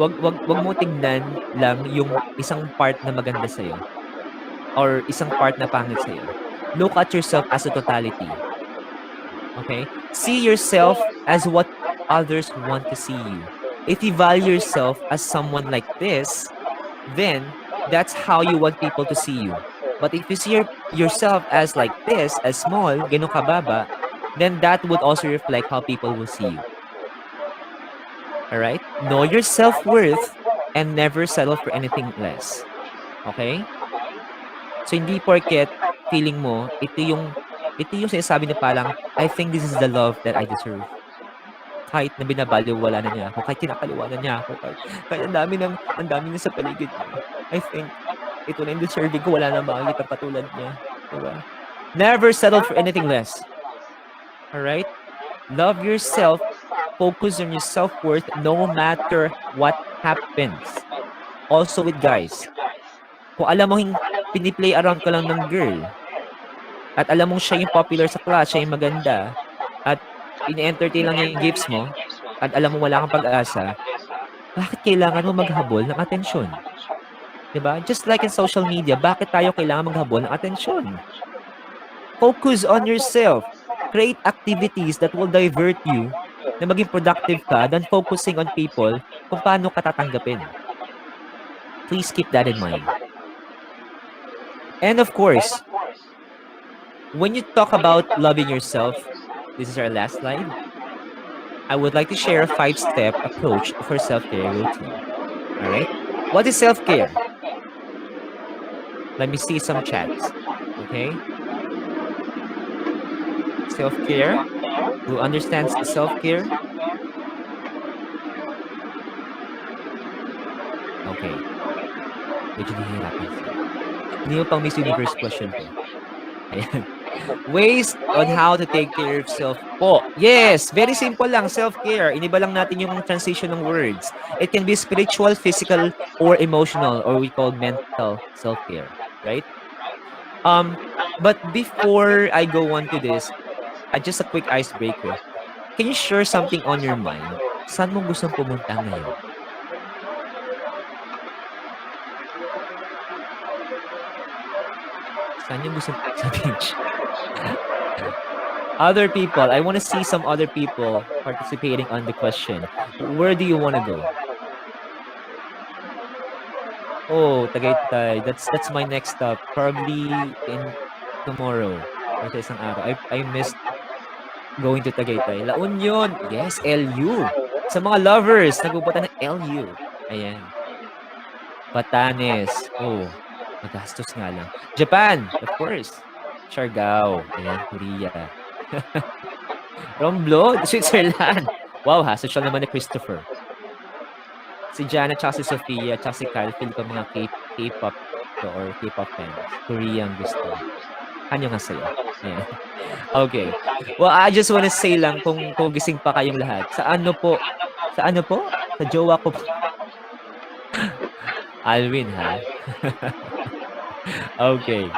Wag mo tignan lang yung isang part na maganda sa'yo or isang part na pangit sa'yo. Look at yourself as a totality. Okay? See yourself as what others want to see you. If you value yourself as someone like this, then that's how you want people to see you. But if you see yourself as like this, as small, ganun kababa, then that would also reflect how people will see you. Alright? Know your self-worth and never settle for anything less. Okay? So, hindi porket feeling mo, ito yung sinasabi na parang, I think this is the love that I deserve. Kahit na binabaliwala na niya ako, kahit kinakaliwa na niya ako, kahit ang dami na sa paligid niya. I think, ito na yung deserving ko, wala na makikita katulad niya. Diba? Never settle for anything less. Alright? Love yourself. Focus on your self-worth no matter what happens. Also with guys. Kung alam mo piniplay around ka lang ng girl, at alam mong siya yung popular sa class, siya yung maganda, at ini-entertain lang niya yung gifts mo, at alam mo wala kang pag-asa, bakit kailangan mo maghabol ng atensyon? Diba? Just like in social media, bakit tayo kailangan maghabol ng atensyon? Focus on yourself. Create activities that will divert you na maging productive ka than focusing on people kung paano ka tatanggapin. Please keep that in mind. And of course, when you talk about loving yourself, this is our last slide. I would like to share a 5-step approach for self-care routine. All right? What is self-care? Let me see some chats. Okay? Self-care? Who understands self-care? Okay. Medyo nahihirapan siya. Hindi mo pang Miss Universe question ko. Ayan. Ways on how to take care of yourself po. Yes, very simple lang, self-care. Iniba lang natin yung transition ng words. It can be spiritual, physical, or emotional, or we call mental self-care, right? But before I go on to this, just a quick icebreaker. Can you share something on your mind? Saan mo gustong pumunta ngayon? Saan yung gusto sa beach? Other people, I want to see some other people participating on the question. Where do you want to go? Oh, Tagaytay. That's my next stop. Probably in tomorrow or sa isang araw. I missed going to Tagaytay. La Union. Yes, LU. Sa mga lovers, nagpupunta ng LU. Ayan. Batanes. Oh, magastos nga lang. Japan, of course. Siargao. Ayan, Korea. Romblo, Switzerland. Wow ha, social naman ni Christopher. Si Jana, tsaka si Sofia, tsaka si Kyle, feel ko mga K-pop to or K-pop fans. Korean gusto. Kanyo nga sa'yo. Yeah. Okay. Well, I just wanna say lang kung gising pa kayong lahat. Sa ano po? Sa ano po? Sa jowa ko po. Alwin, ha? Okay.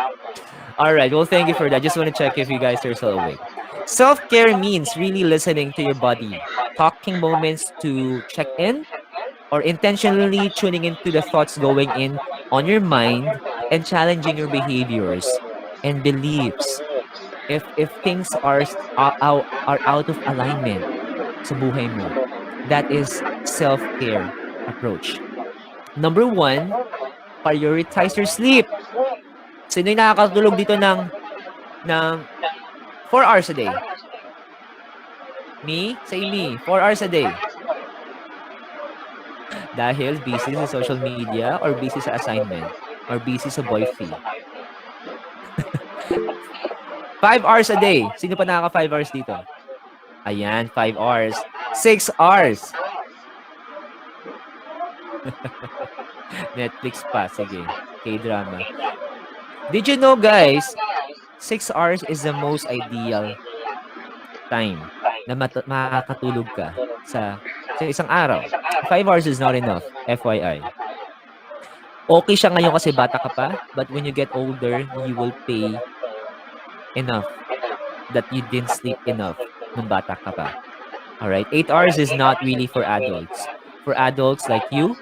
Alright, well, thank you for that. Just want to check if you guys are still awake. Self-care means really listening to your body, talking moments to check in, or intentionally tuning into the thoughts going in on your mind and challenging your behaviors and beliefs. If things are out of alignment sa buhay mo, that is self-care approach. Number 1, prioritize your sleep. Sino yung nakakatulog dito ng 4 hours a day? Me? Say me. 4 hours a day. Dahil busy sa social media or busy sa assignment or busy sa boyfriend. 5 hours a day. Sino pa nakaka 5 hours dito? Ayan, 5 hours. 6 hours. Netflix pa. Sige. K-drama. Did you know, guys, 6 hours is the most ideal time na makakatulog ka sa isang araw. 5 hours is not enough, FYI. Okay siya ngayon kasi bata ka pa, but when you get older, you will pay enough that you didn't sleep enough nung bata ka pa. Alright? 8 hours is not really for adults. For adults like you,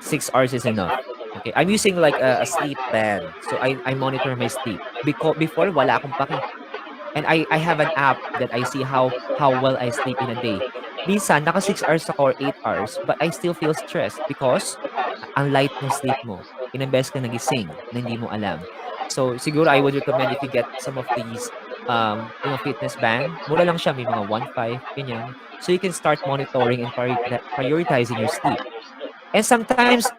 6 hours is enough. Okay, I'm using like a sleep band. So I monitor my sleep. Before, wala akong paki. And I have an app that I see how well I sleep in a day. Minsan, naka 6 hours ako or 8 hours, but I still feel stressed because ang light ng sleep mo. Ilang beses ka nagising na hindi mo alam. So, siguro I would recommend if you get some of these fitness band. Mura lang siya, may mga 1.5, ganyan. So, you can start monitoring and prioritizing your sleep. And sometimes,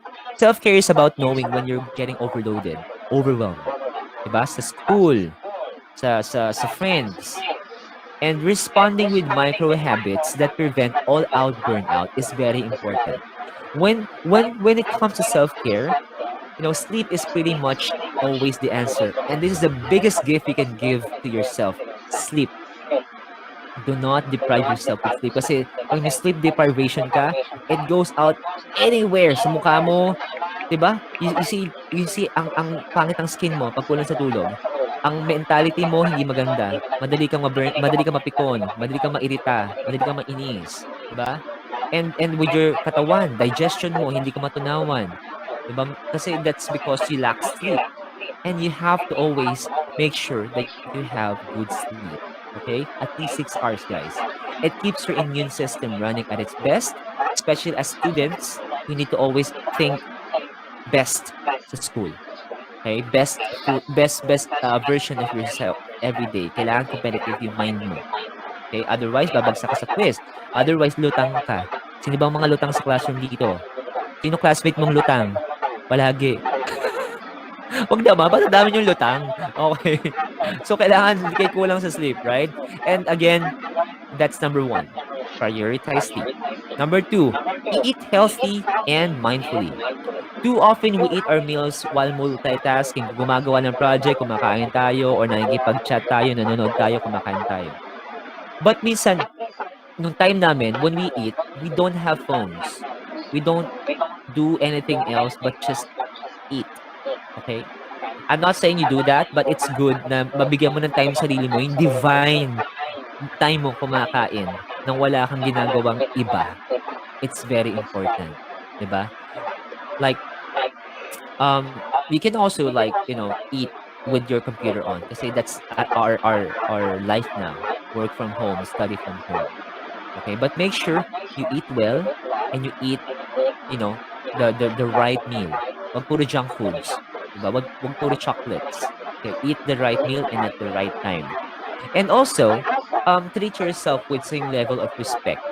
self-care is about knowing when you're getting overwhelmed. Diba? Sa school, sa friends. And responding with micro habits that prevent all-out burnout is very important. When it comes to self-care, sleep is pretty much always the answer. And this is the biggest gift you can give to yourself. Sleep. Do not deprive yourself of sleep. Kasi pag may sleep deprivation ka, it goes out anywhere sa mukha mo. Diba? You see ang pangit ang skin mo pag kulang sa tulog. Ang mentality mo hindi maganda. Madali kang mapikon, madali kang mairita, madali kang mainis, 'di ba? And with your katawan, digestion mo hindi ka matunawan. 'Di ba? Kasi that's because you lack sleep. And you have to always make sure that you have good sleep. Okay? At least 6 hours, guys. It keeps your immune system running at its best, especially as students. You need to always think best sa school. Okay? Best version of yourself every day. Kailangan competitive yung mind mo. Okay? Otherwise, babagsak ka sa quiz. Otherwise, lutang ka. Sino bang mga lutang sa classroom dito? Sino classmate mong lutang? Palagi. Wag naman, basta dami yung lutang. Okay. So, kailangan kay kulang sa sleep, right? And again, That's number one. Prioritize sleep. Number two, eat healthy and mindfully. Too often, we eat our meals while multitasking. Gumagawa ng project, kumakain tayo, or nakikipag-chat tayo, nanonood tayo, kumakain tayo. But minsan, nung time namin, when we eat, we don't have phones. We don't do anything else but just eat. Okay? I'm not saying you do that, but it's good na mabigyan mo ng time sa sarili mo, yung divine time mo kumakain nang wala kang ginagawang iba. It's very important. 'Di ba? Like, you can also like, eat with your computer on kasi that's our life now. Work from home, study from home. Okay? But make sure you eat well and you eat, the right meal. Wag puro junk foods. 'Di ba? Wag puro chocolates. Okay? Eat the right meal and at the right time. And also, treat yourself with same level of respect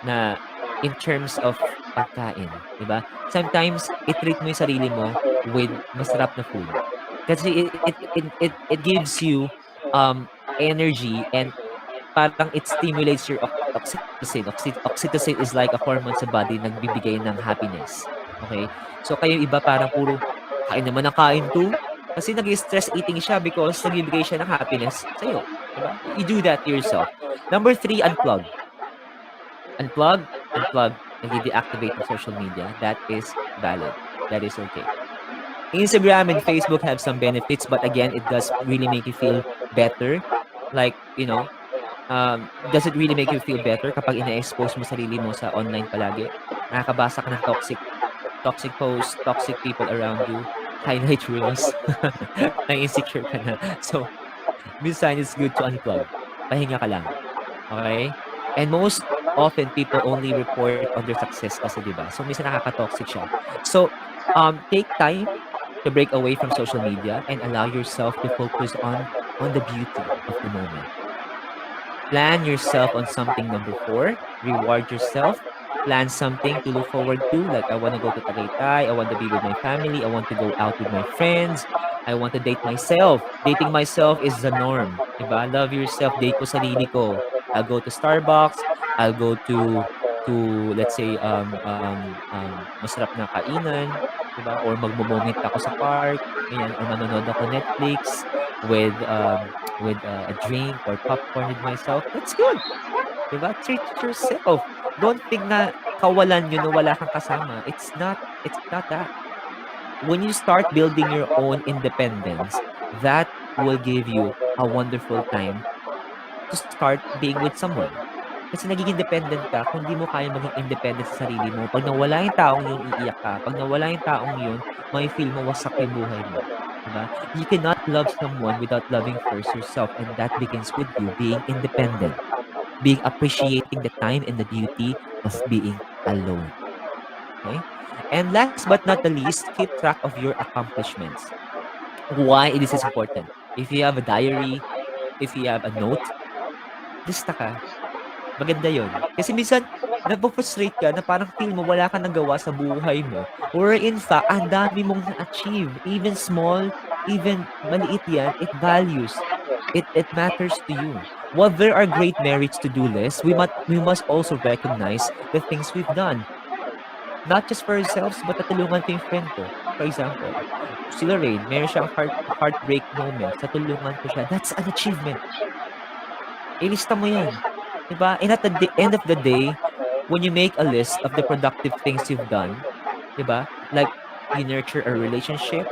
na in terms of pagkain, 'di ba? Sometimes i-treat mo 'yung sarili mo with masarap na food. Kasi it gives you energy and parang it stimulates your oxytocin. Oxytocin is like a hormone sa body nagbibigay ng happiness. Okay? So kayo iba parang puro kain naman ng kain 'to. Kasi nag-stress eating siya because nagbibigay siya ng happiness sa'yo, 'di ba? You do that to yourself. Number three, unplug. Unplug, nag-deactivate ng social media. That is valid. That is okay. Instagram and Facebook have some benefits, but again, it does really make you feel better. Like, does it really make you feel better kapag ina-expose mo sarili mo sa online palagi? Nakakabasa ka ng toxic posts, toxic people around you, highlight reels, na-insecure ka na. So, minsan it's good to unplug. Pahinga ka lang. Okay? And most often, people only report on their success kasi, di ba? So, minsan nakaka-toxic siya. So, take time to break away from social media and allow yourself to focus on the beauty of the moment. Plan yourself on something. Number four, reward yourself. Plan something to look forward to. Like, I want to go to Tagaytay. I want to be with my family. I want to go out with my friends. I want to date myself. Dating myself is the norm. Diba? Love yourself. Date ko sarili ko. I'll go to Starbucks. I'll go to let's say masarap na kainan, 'di ba? Or magmo-moment ako sa park, ganyan, or manonood ako Netflix with a drink or popcorn with myself. That's good. 'Di ba? Treat yourself. Don't think na kawalan yun na wala kang kasama. It's not that. When you start building your own independence, that will give you a wonderful time to start being with someone. Kasi nagiging dependent ka kung di mo kaya maging independent sa sarili mo. Pag nawala yung taong yun, iiyak ka. Pag nawala yung taong yun, may feel mo wasak yung buhay mo. Diba? You cannot love someone without loving first yourself, and that begins with you being independent, being appreciating the time and the beauty of being alone. Okay? And last but not the least, keep track of your accomplishments. Why this is important? If you have a diary, if you have a note, lista ka. Maganda yun. Kasi minsan, napo-frustrate ka na parang feel mo wala kang nagawa sa buhay mo. Or in fact, ang dami mong na-achieve. Even small, even maliit yan, it values. It matters to you. While there are great merits to do list, we must also recognize the things we've done. Not just for ourselves, but natulungan ko yung friend ko. For example, si Lorraine, meron siyang heartbreak moment. Natulungan ko siya. That's an achievement. Ilista mo yan. Diba? And at the end of the day, when you make a list of the productive things you've done, diba? Like, you nurture a relationship,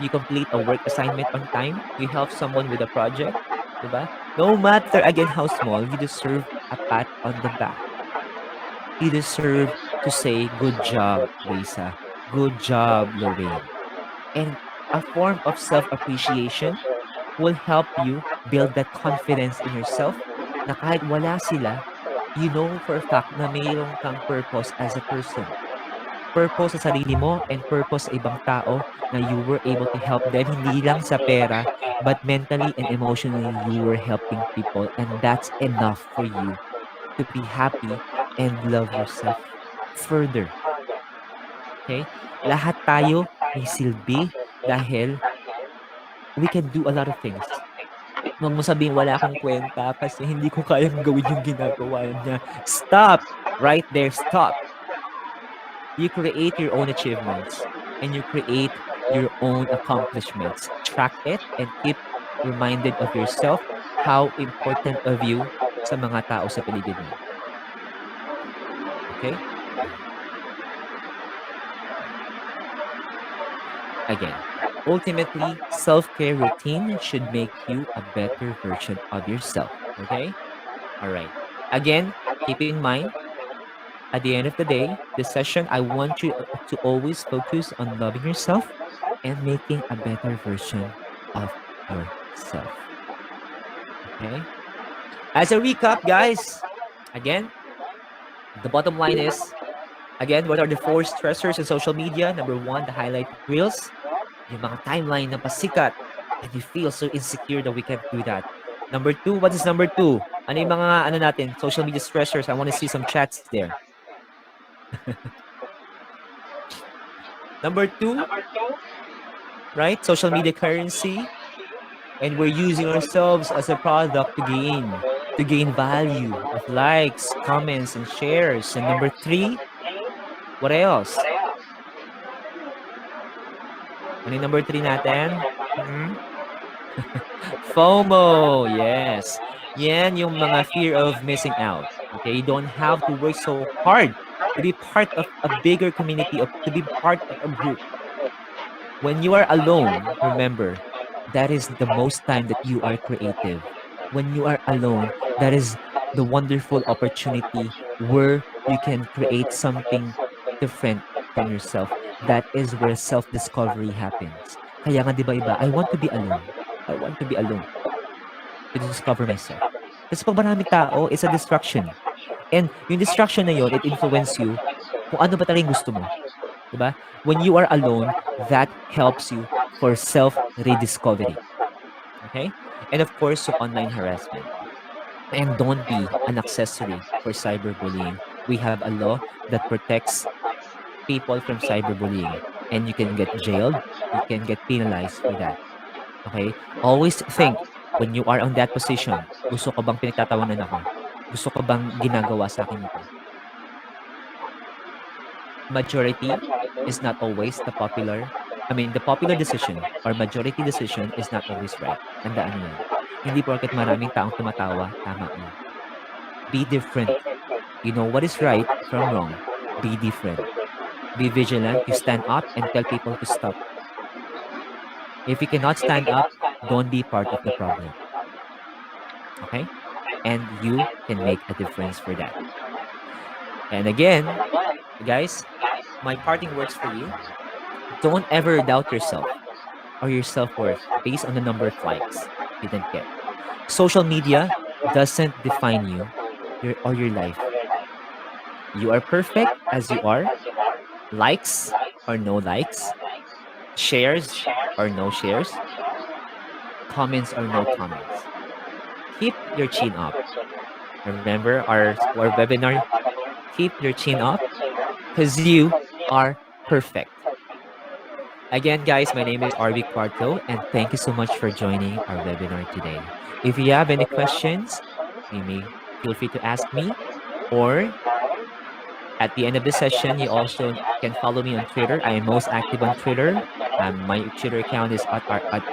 you complete a work assignment on time, you help someone with a project, diba? No matter, again, how small, you deserve a pat on the back. You deserve to say, good job, Reysa. Good job, Lorraine. And a form of self-appreciation will help you build that confidence in yourself na kahit wala sila, you know for a fact na mayroon kang purpose as a person. Purpose sa sarili mo and purpose sa ibang tao na you were able to help them, hindi lang sa pera, but mentally and emotionally, you were helping people, and that's enough for you to be happy and love yourself further. Okay? Lahat tayo may silbi dahil we can do a lot of things. Wag mo sabihing wala akong kwenta kasi hindi ko kayang gawin yung ginagawa niya. Stop! Right there, stop. You create your own achievements and you create your own accomplishments. Track it and keep reminded of yourself how important of you sa mga tao sa paligid mo. Okay? Again, ultimately, self-care routine should make you a better version of yourself. Okay? All right. Again, keep in mind, at the end of the day, this session, I want you to always focus on loving yourself and making a better version of yourself. Okay? As a recap, guys, again, the bottom line is, again, what are the 4 stressors in social media? Number 1, the highlight reels. Yung mga timeline na pasikat and you feel so insecure that we can't do that. Number 2, what is number 2? Ano yung mga natin, social media stressors? I want to see some chats there. Number 2, right? Social media currency. And we're using ourselves as a product to gain value of likes, comments, and shares. And number 3, what else? Ano yung number 3 natin? FOMO, yes. Yan yung mga fear of missing out. Okay, you don't have to work so hard to be part of a bigger community, to be part of a group. When you are alone, remember, that is the most time that you are creative. When you are alone, that is the wonderful opportunity where you can create something different from yourself. That is where self-discovery happens. Kaya nga, di ba iba, I want to be alone. I want to be alone to discover myself. Kasi pag maraming tao, it's a distraction. And yung distraction na yun, it influence you kung ano ba talaga yung gusto mo. Diba? When you are alone, that helps you for self-rediscovery. Okay? And of course, yung online harassment. And don't be an accessory for cyberbullying. We have a law that protects people from cyberbullying. And you can get jailed, you can get penalized for that. Okay? Always think, when you are on that position, gusto ko bang pinagtatawanan ako? Gusto ko bang ginagawa sa akin ito? Majority is not always the popular decision or majority decision is not always right. Tandaan niyo yan. Hindi porket maraming taong tumatawa, tama yun. Be different. You know what is right from wrong. Be different. Be vigilant. You stand up and tell people to stop. If you cannot stand up, don't be part of the problem. Okay? And you can make a difference for that. And again, guys, my parting words for you, don't ever doubt yourself or your self-worth based on the number of likes you didn't get. Social media doesn't define you or your life. You are perfect as you are. Likes or no likes. Shares or no shares. Comments or no comments. Keep your chin up. Remember our webinar? Keep your chin up because you are perfect. Again, guys, my name is RV Quarto, and thank you so much for joining our webinar today. If you have any questions, you may feel free to ask me, or at the end of the session, you also can follow me on Twitter. I am most active on Twitter. My Twitter account is at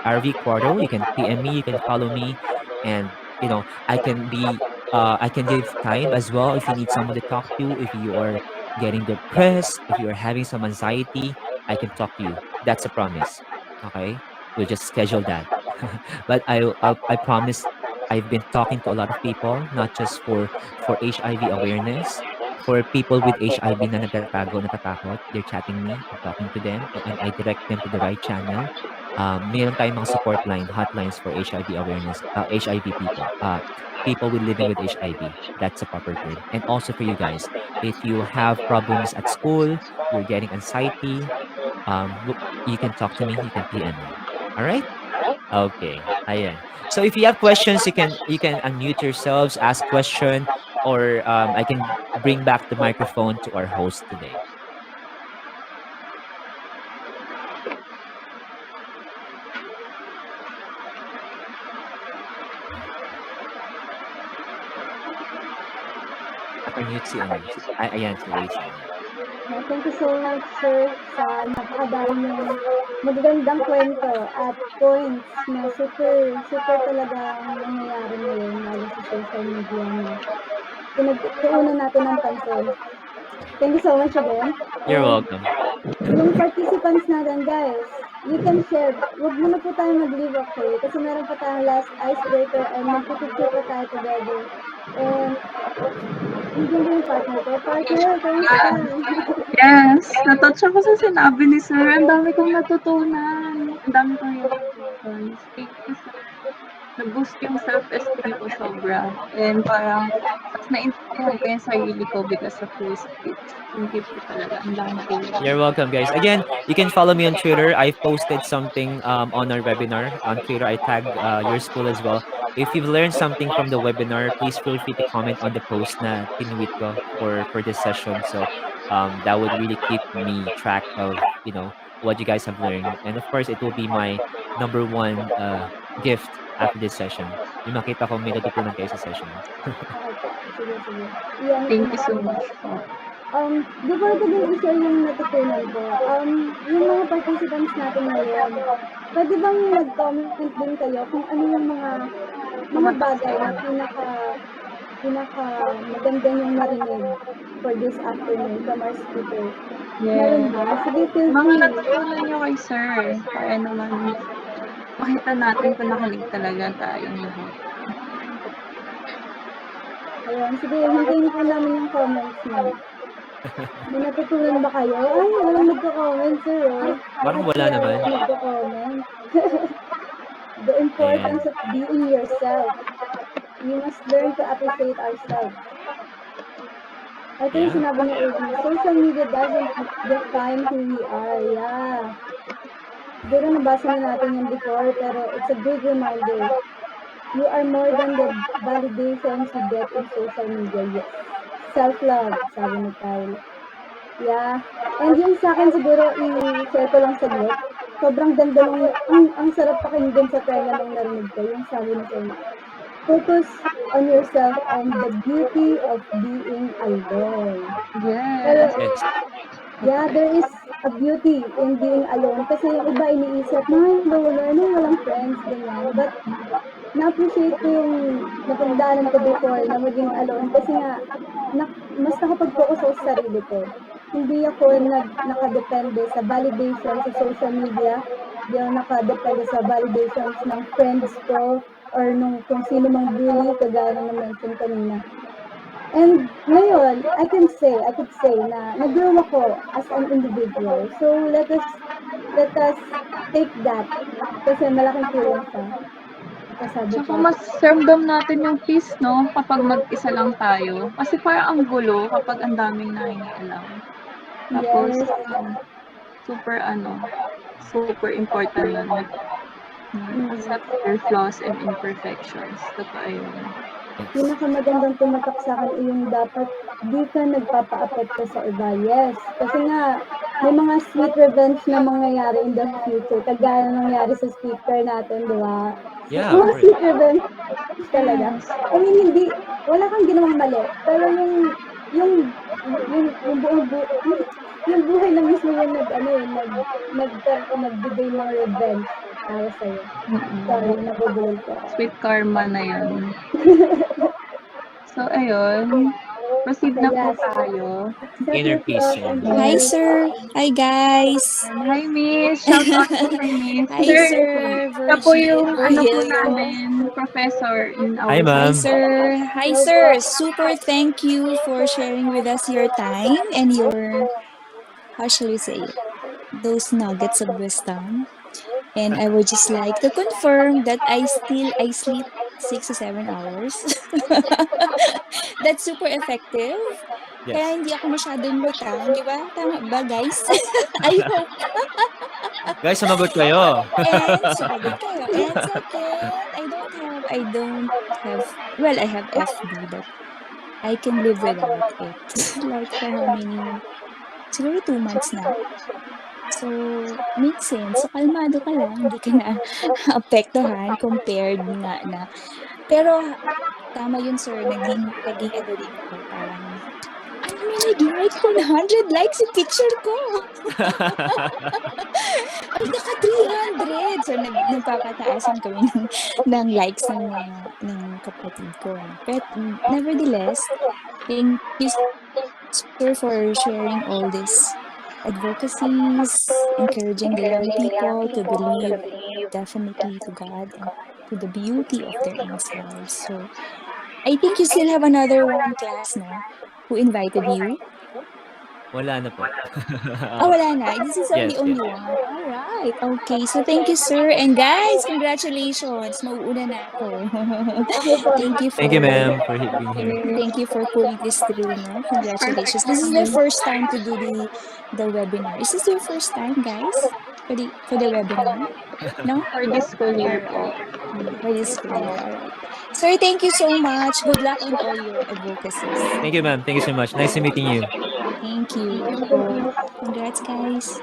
RV Quarto. You can PM me, you can follow me, and I can give time as well if you need someone to talk to. If you are getting depressed, if you are having some anxiety, I can talk to you. That's a promise. Okay, we'll just schedule that. But I promise. I've been talking to a lot of people, not just for HIV awareness. For people with HIV na nagtatago, natatakot, they're chatting me, I'm talking to them, and I direct them to the right channel. Meron tayong mga support line, hotlines for HIV awareness, HIV people, people with living with HIV. That's a proper term. And also for you guys, if you have problems at school, you're getting anxiety, you can talk to me, you can PM me. All right? Okay. Ayan. So if you have questions, you can unmute yourselves, ask question, or I can bring back the microphone to our host today. Unmute si ano, ayan si Reysa. Thank you so much, sir, sa napakadami niyong magagandang kwento at points na super talagang nangyayari ngayon lalo sa social media na pinagtuunan natin ng pansin. Thank you so much again. You're welcome. Yung participants natin, guys, you can share. Huwag muna po tayo mag-leave, okay? Kasi meron pa tayong last icebreaker and magpipicture pa tayo together. And hindi yung partner ko. Partner, kamusta? Yes, natouch ako sa sinabi ni Sir. Ang dami kong natutunan. Ang dami kong realizations. Thank you, Sir. Nag-boost yung self-esteem ko sobra. And parang, mas na-intindihan ko yung sarili ko because of your speech. Thank you po talaga. Ang dami ko. You're welcome, guys. Again, you can follow me on Twitter. I posted something on our webinar on Twitter. I tagged your school as well. If you've learned something from the webinar, please feel free to comment on the post na tinuit ko for this session. So that would really keep me track of what you guys have learned. And of course, it will be my number one gift after this session. Yung makita ko may natutunan kayo sa session. Thank you so much. Before ko din i-share yung natutunan ko, yung mga participants natin ngayon, pwede bang mag-comment din kayo kung ano yung mga bagay na pinaka maganda yung narinig for this afternoon from our speaker? Meron ba? Sige, feel Mga free. natutunan nyo kay Sir. Kaya naman, makita natin kung nakinig talaga tayong lahat. Ayan, sige, hintayin po namin yung comments mo. May natutunan ba kayo? Ay, walang nagko-comment, sir. Parang wala naman. Nagko-comment. The importance of being yourself. We must learn to appreciate ourselves. Ito yung sinabi ni Amy, social media doesn't define who we are. Yeah. Siguro nabasa na natin yan before, pero it's a big reminder. You are more than the validations you get in social media. Yes. Self-love, sabi ni Kyle. Yeah. And yung sa akin siguro, i-share ko lang saglit. Sobrang ganda nung, ang sarap pakinggan sa tenga nung narinig ko. Yung sabi ni Kyle, focus on yourself and the beauty of being alone. Yes. Yeah, there is a beauty in being alone. Kasi yung iba iniisip, walang friends, ganyan. But, na-appreciate ko yung napagdaanan ko before na maging alone. Kasi nga, mas nakapag-focus ako sa sarili ko. Hindi ako nakadepende sa validation sa social media. Hindi ako nakadepende sa validations ng friends ko or kung sino mang bully, kagaya na mention kanina. And ngayon, I could say na nag-grow ako as an individual. So let us take that kasi malaking tulong siya. Tsaka mas ramdam natin yung peace, no? Kapag mag-isa lang tayo. Kasi parang ang gulo kapag ang daming nakikialam. Tapos, super important yun. Accept your flaws and imperfections. Totoo yun. Pinakamagandang tumatak sa akin yung dapat di ka nagpapa-apekto sa iba. Yes. Kasi nga, may mga sweet revenge na mangyayari in the future. Kagaya nangyari sa speaker natin, di ba? Yeah, mga sweet revenge talaga. I mean, wala kang ginawang mali. Pero yung buhay na mismo yung nagbigay ng revenge para sa'yo. Sorry, nabubulol ko. Sweet karma na yun. So, ayun. Proceed na po tayo. Inner peace. Hi, sir. Hi, guys. Hi, Miss. Shout out po kay Miss. Hi, sir. Siya po yung po namin, professor in our Hi, ma'am. Hi, sir. Super thank you for sharing with us your time and your, how shall we say, those nuggets of wisdom. And I would just like to confirm that I sleep 6 to 7 hours. That's super effective. Yes. Kaya hindi ako masyadong lutang, di ba? Tama ba, guys? I hope. Guys, sumagot kayo. Sumagot kayo. And second, I don't have, well, I have FB, but I can live without it. Like for how many, siguro 2 months na. So, makes sense. So, kalmado ka lang. Hindi ka na apektuhan compared nga na. Pero, tama yun, sir. Naging ano din ako. Parang may nag-like 100 likes yung picture ko. Ay, naka 300. So, nagpapataasan kami ng likes ng kapatid ko. No? But nevertheless, thank you, sir, for sharing all these advocacies, encouraging the young people to believe definitely to God and to the beauty of their own selves. So, I think you still have another one class, no? Who invited you? Wala na po. Oh, wala na. This is Yes, the only yes. one. All right. Okay. So, thank you, sir. And guys, congratulations. Mauuna na ako. Thank you Thank you, for ma'am, for being here. thank you for pulling this through, no? Perfect. Congratulations. This is their first time to do the webinar. Is this your first time, guys? For the webinar? No? For this school All year right. po. For this school year. All right. Sir, thank you so much. Good luck with all your advocacies. Thank you, ma'am. Thank you so much. Nice to meeting you. Thank you. Congrats, guys.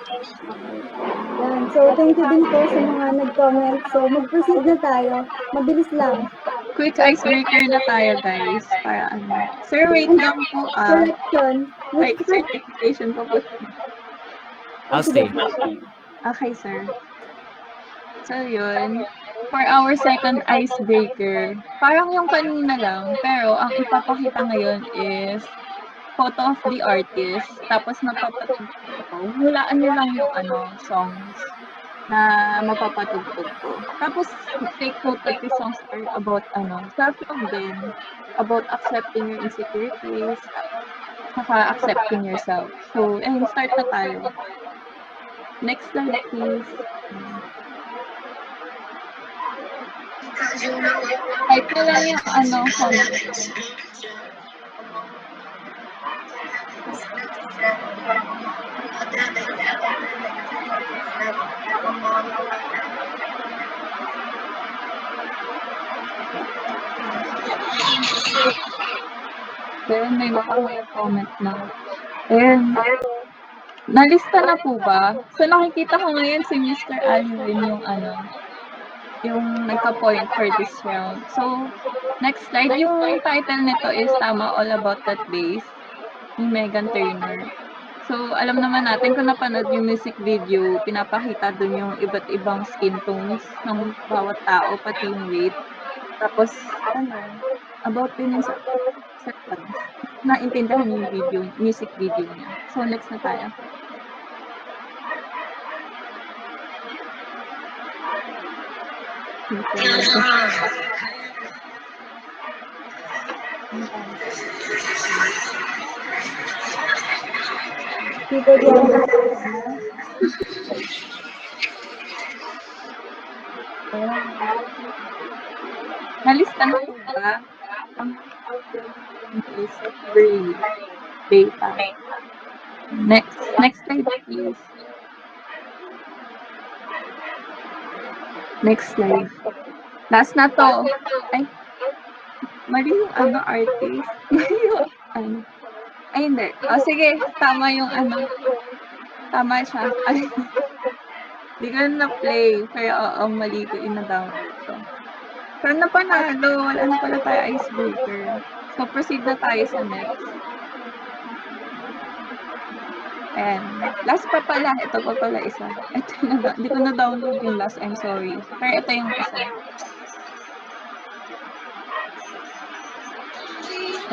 Yan. So, thank you din po sa mga nag-comment. So, mag-proceed na tayo. Mabilis lang. Quick icebreaker na tayo, guys. Para ano. Sir, wait lang po. Correction. Ay, certification pa po. I'll stay. Okay, sir. So, yun. For our second icebreaker, parang yung kanina lang, pero ang ipapakita ngayon is photo of the artist, tapos mapapatugtog ko. Hulaan nyo lang yung songs na mapapatugtog ko. Tapos, take note that these songs are about self-love din, about accepting your insecurities, saka accepting yourself. So, start na tayo. Next slide, please. Type ko lang yung comment. Then, may mga comment na. And, nalista na po ba? So, nakikita ko ngayon si Mr. Alvin yung nagka-point for this round. So, next slide, yung title nito is Tama All About That Bass ni Megan Turner. So, alam naman natin kung napanood yung music video, pinapakita dun yung iba't ibang skin tones ng bawat tao, pati yung weight. Tapos, about din yung sa naintindihan yung music video niya. So, next na tayo. Nalista na po ba? Ang is very data. Next slide, please. Next slide. Last na to. Ay, mali yung artist. Ay, hindi. O, sige. Tama yung Tama siya. Ay, di ko na play. Pero, mali ko ina-download to. Pero napanalo. Wala na pala tayo icebreaker. So, proceed na tayo sa next. And, last pa pala. Ito pa pala isa. Ito di ko na-download yung last. I'm sorry. Pero ito yung isa.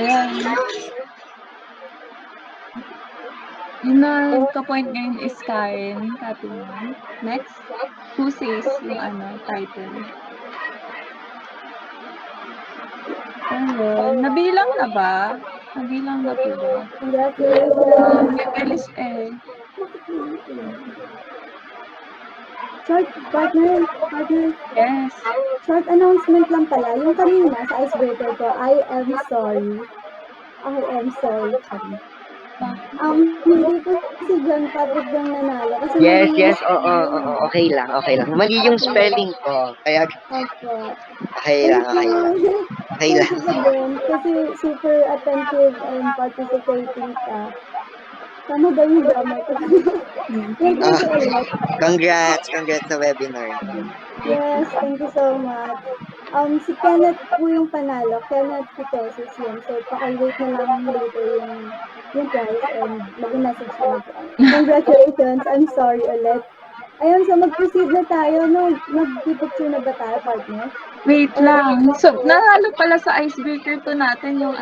Ayan. Yung nagka-point ngayon is Karen Katingan. Next, who says yung title? Ayun. Nabilang na ba? Nabilang na po ba? Congratulations. Short, partner. Yes. Short announcement lang pala. Yung kanina sa icebreaker ko, I am sorry. Hindi po si John Patrick yung nanalo. Kasi Yes. Oo. Okay lang. Mali yung spelling ko. Kaya, okay lang. Thank you din. Kasi super attentive and participating ka. Tama ba yung grammar ko? Congrats sa webinar. Yes, thank you so much. Si Kenneth po yung panalo. Kenneth Pesos yun. So, paki-wait na lang later yung prize and mag-message na lang po kami. Congratulations! I'm sorry ulit. Ayun, so mag-proceed na tayo. No, mag-picture na ba tayo, partner? Wait lang. So, nanalo pala sa icebreaker to natin yung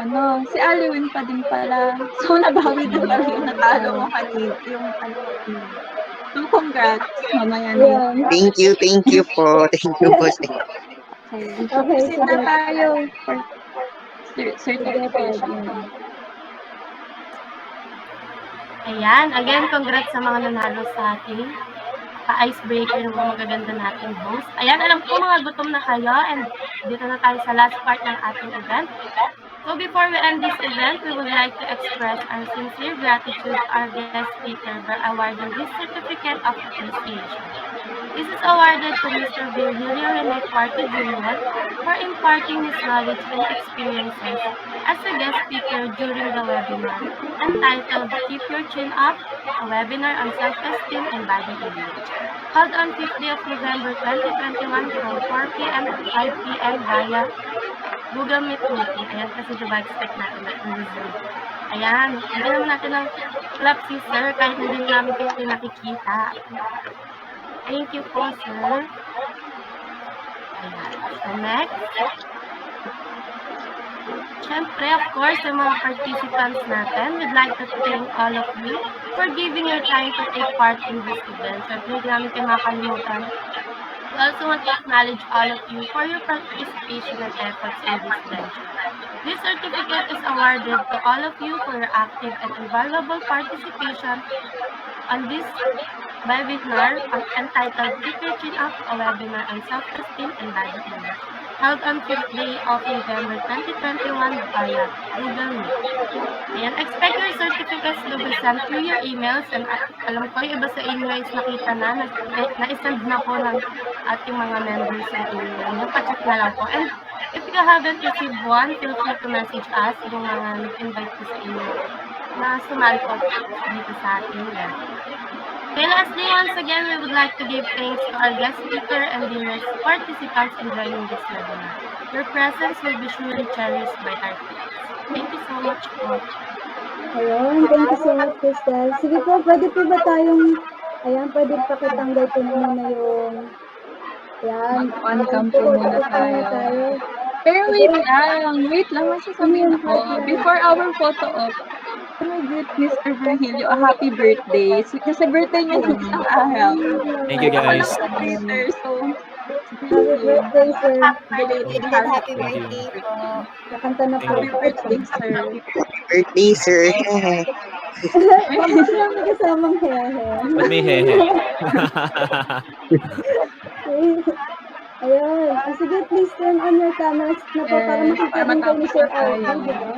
si Aliwin pa din pala. So, nabawi din pala yung natalo mo kanina. Yung kanina. So, congrats. Mamaya na yun. Thank you po. Thank you po. Okay. Okay, Proceed na tayo for certification. Ayan, again, congrats sa mga nanalo sa ating icebreaker ng mga magaganda nating host. Ayan, alam ko mga gutom na kayo and dito na tayo sa last part ng ating event. So before we end this event, we would like to express our sincere gratitude to our guest speaker by awarding this certificate of appreciation. This is awarded to Mr. Virgilio Rene Cuarto Jr. for imparting his knowledge and experiences as a guest speaker during the webinar entitled Keep Your Chin Up, a webinar on self-esteem and body image, held on 5th day of November 2021 from 4 p.m. to 5 p.m. via Google Meet meeting. Ayan, kasi diba expect natin na in-Zoom. Ayan, hindi naman natin ng clap si sir kahit hindi namin kayo nakikita. Thank you po, sir. Ayan. So next. Siyempre, of course, sa mga participants natin, we'd like to thank all of you for giving your time to take part in this event. Siyempre, hindi namin kayo makalimutan. We also want to acknowledge all of you for your participation and efforts in this venture. This certificate is awarded to all of you for your active and invaluable participation on this webinar entitled Keep Your Chin Up, a webinar on self-esteem and body image, held on 5th day of November 2021 via Google Meet. Ayan, expect your certificates to be sent through your emails and alam ko yung iba sa inyo is nakita na-send na po ng ating mga members yung email. Napacheck na lang po. And if you haven't received one, feel free to message us yung mga nag-invite ko sa inyo na sumali po dito sa ating webinar. Okay, lastly, once again, we would like to give thanks to our guest speaker and dearest participants in joining this webinar. Your presence will be surely cherished by our peers. Thank you so much po. Ayun, thank you so much, Kristel. Sige po, pwede po ba tayong, pwede pakitanggal po muna yung, Mag-on-cam po muna tayo. Pero wait lang, may sasabihin ako. Before our photo op, can I greet Mr. Virgilio a happy birthday? Kasi birthday niya ng isang araw. Thank you, guys. Ako lang sa Twitter, so happy birthday, sir. belated happy birthday po. Nakanta na po. Happy birthday, sir. Birthday, sir. Bakit sila may kasamang hehe? Ba't may hehe? Ayun. Sige, please turn on your cameras na po para makita din kayo ni Sir Alvin, di ba?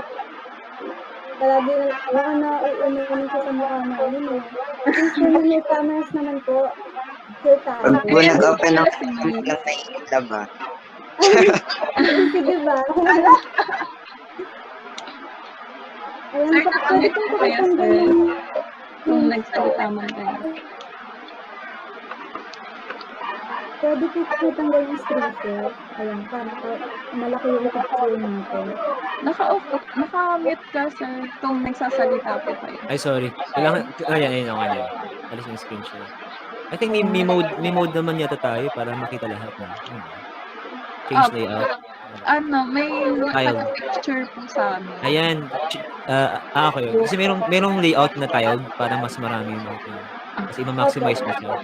Palagi na, baka nauunan siya sa mukha namin eh. Please turn on your cameras naman po. Sir Tano. Pag po nag-open up ng nakikita ba? Sige ba? Ayan, Sir, pwede kong pakitanggal yung... Kung nagsalita man kayo. Pwede ko pakitanggal yung screen share. Ayan, para malaki yung picture natin. Naka-mute ka, sir, kung nagsasalita po kayo. Ay, sorry. Kailangan, ayun. Alis yung screen share. I think may mode naman yata tayo para makita lahat na. Change layout. May naka-picture po sa amin. Ayan. Okay. Kasi merong layout na tiled para mas marami yung natin. Kasi ma-maximize mo siya.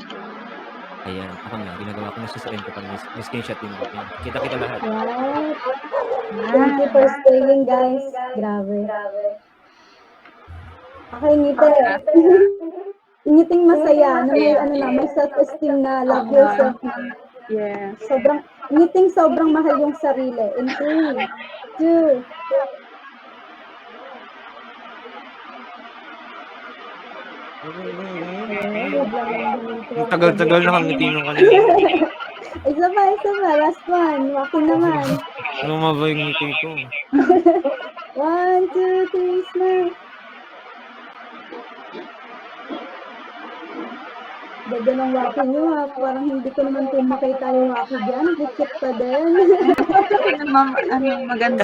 Ayan. Ako nga. Ginagawa ko na siya sa end ko para may screenshot din. Kita-kita lahat. Wow. Thank you for staying, guys. Grabe. Okay, ngiti. Ngiting masaya na may self-esteem na, love yourself na. Yes. Ngiting sobrang mahal yung sarili. In 3, 2, Ang tagal-tagal na kang ngiti nung kanina. Isa pa. Last one. Wakin naman. Lumaba yung ngiti ko. 1, 2, 3, smile. Ganda ng waki nyo ha. Parang hindi ko naman po makita yung waki dyan. Dikit pa din. Ma'am, ano, maganda.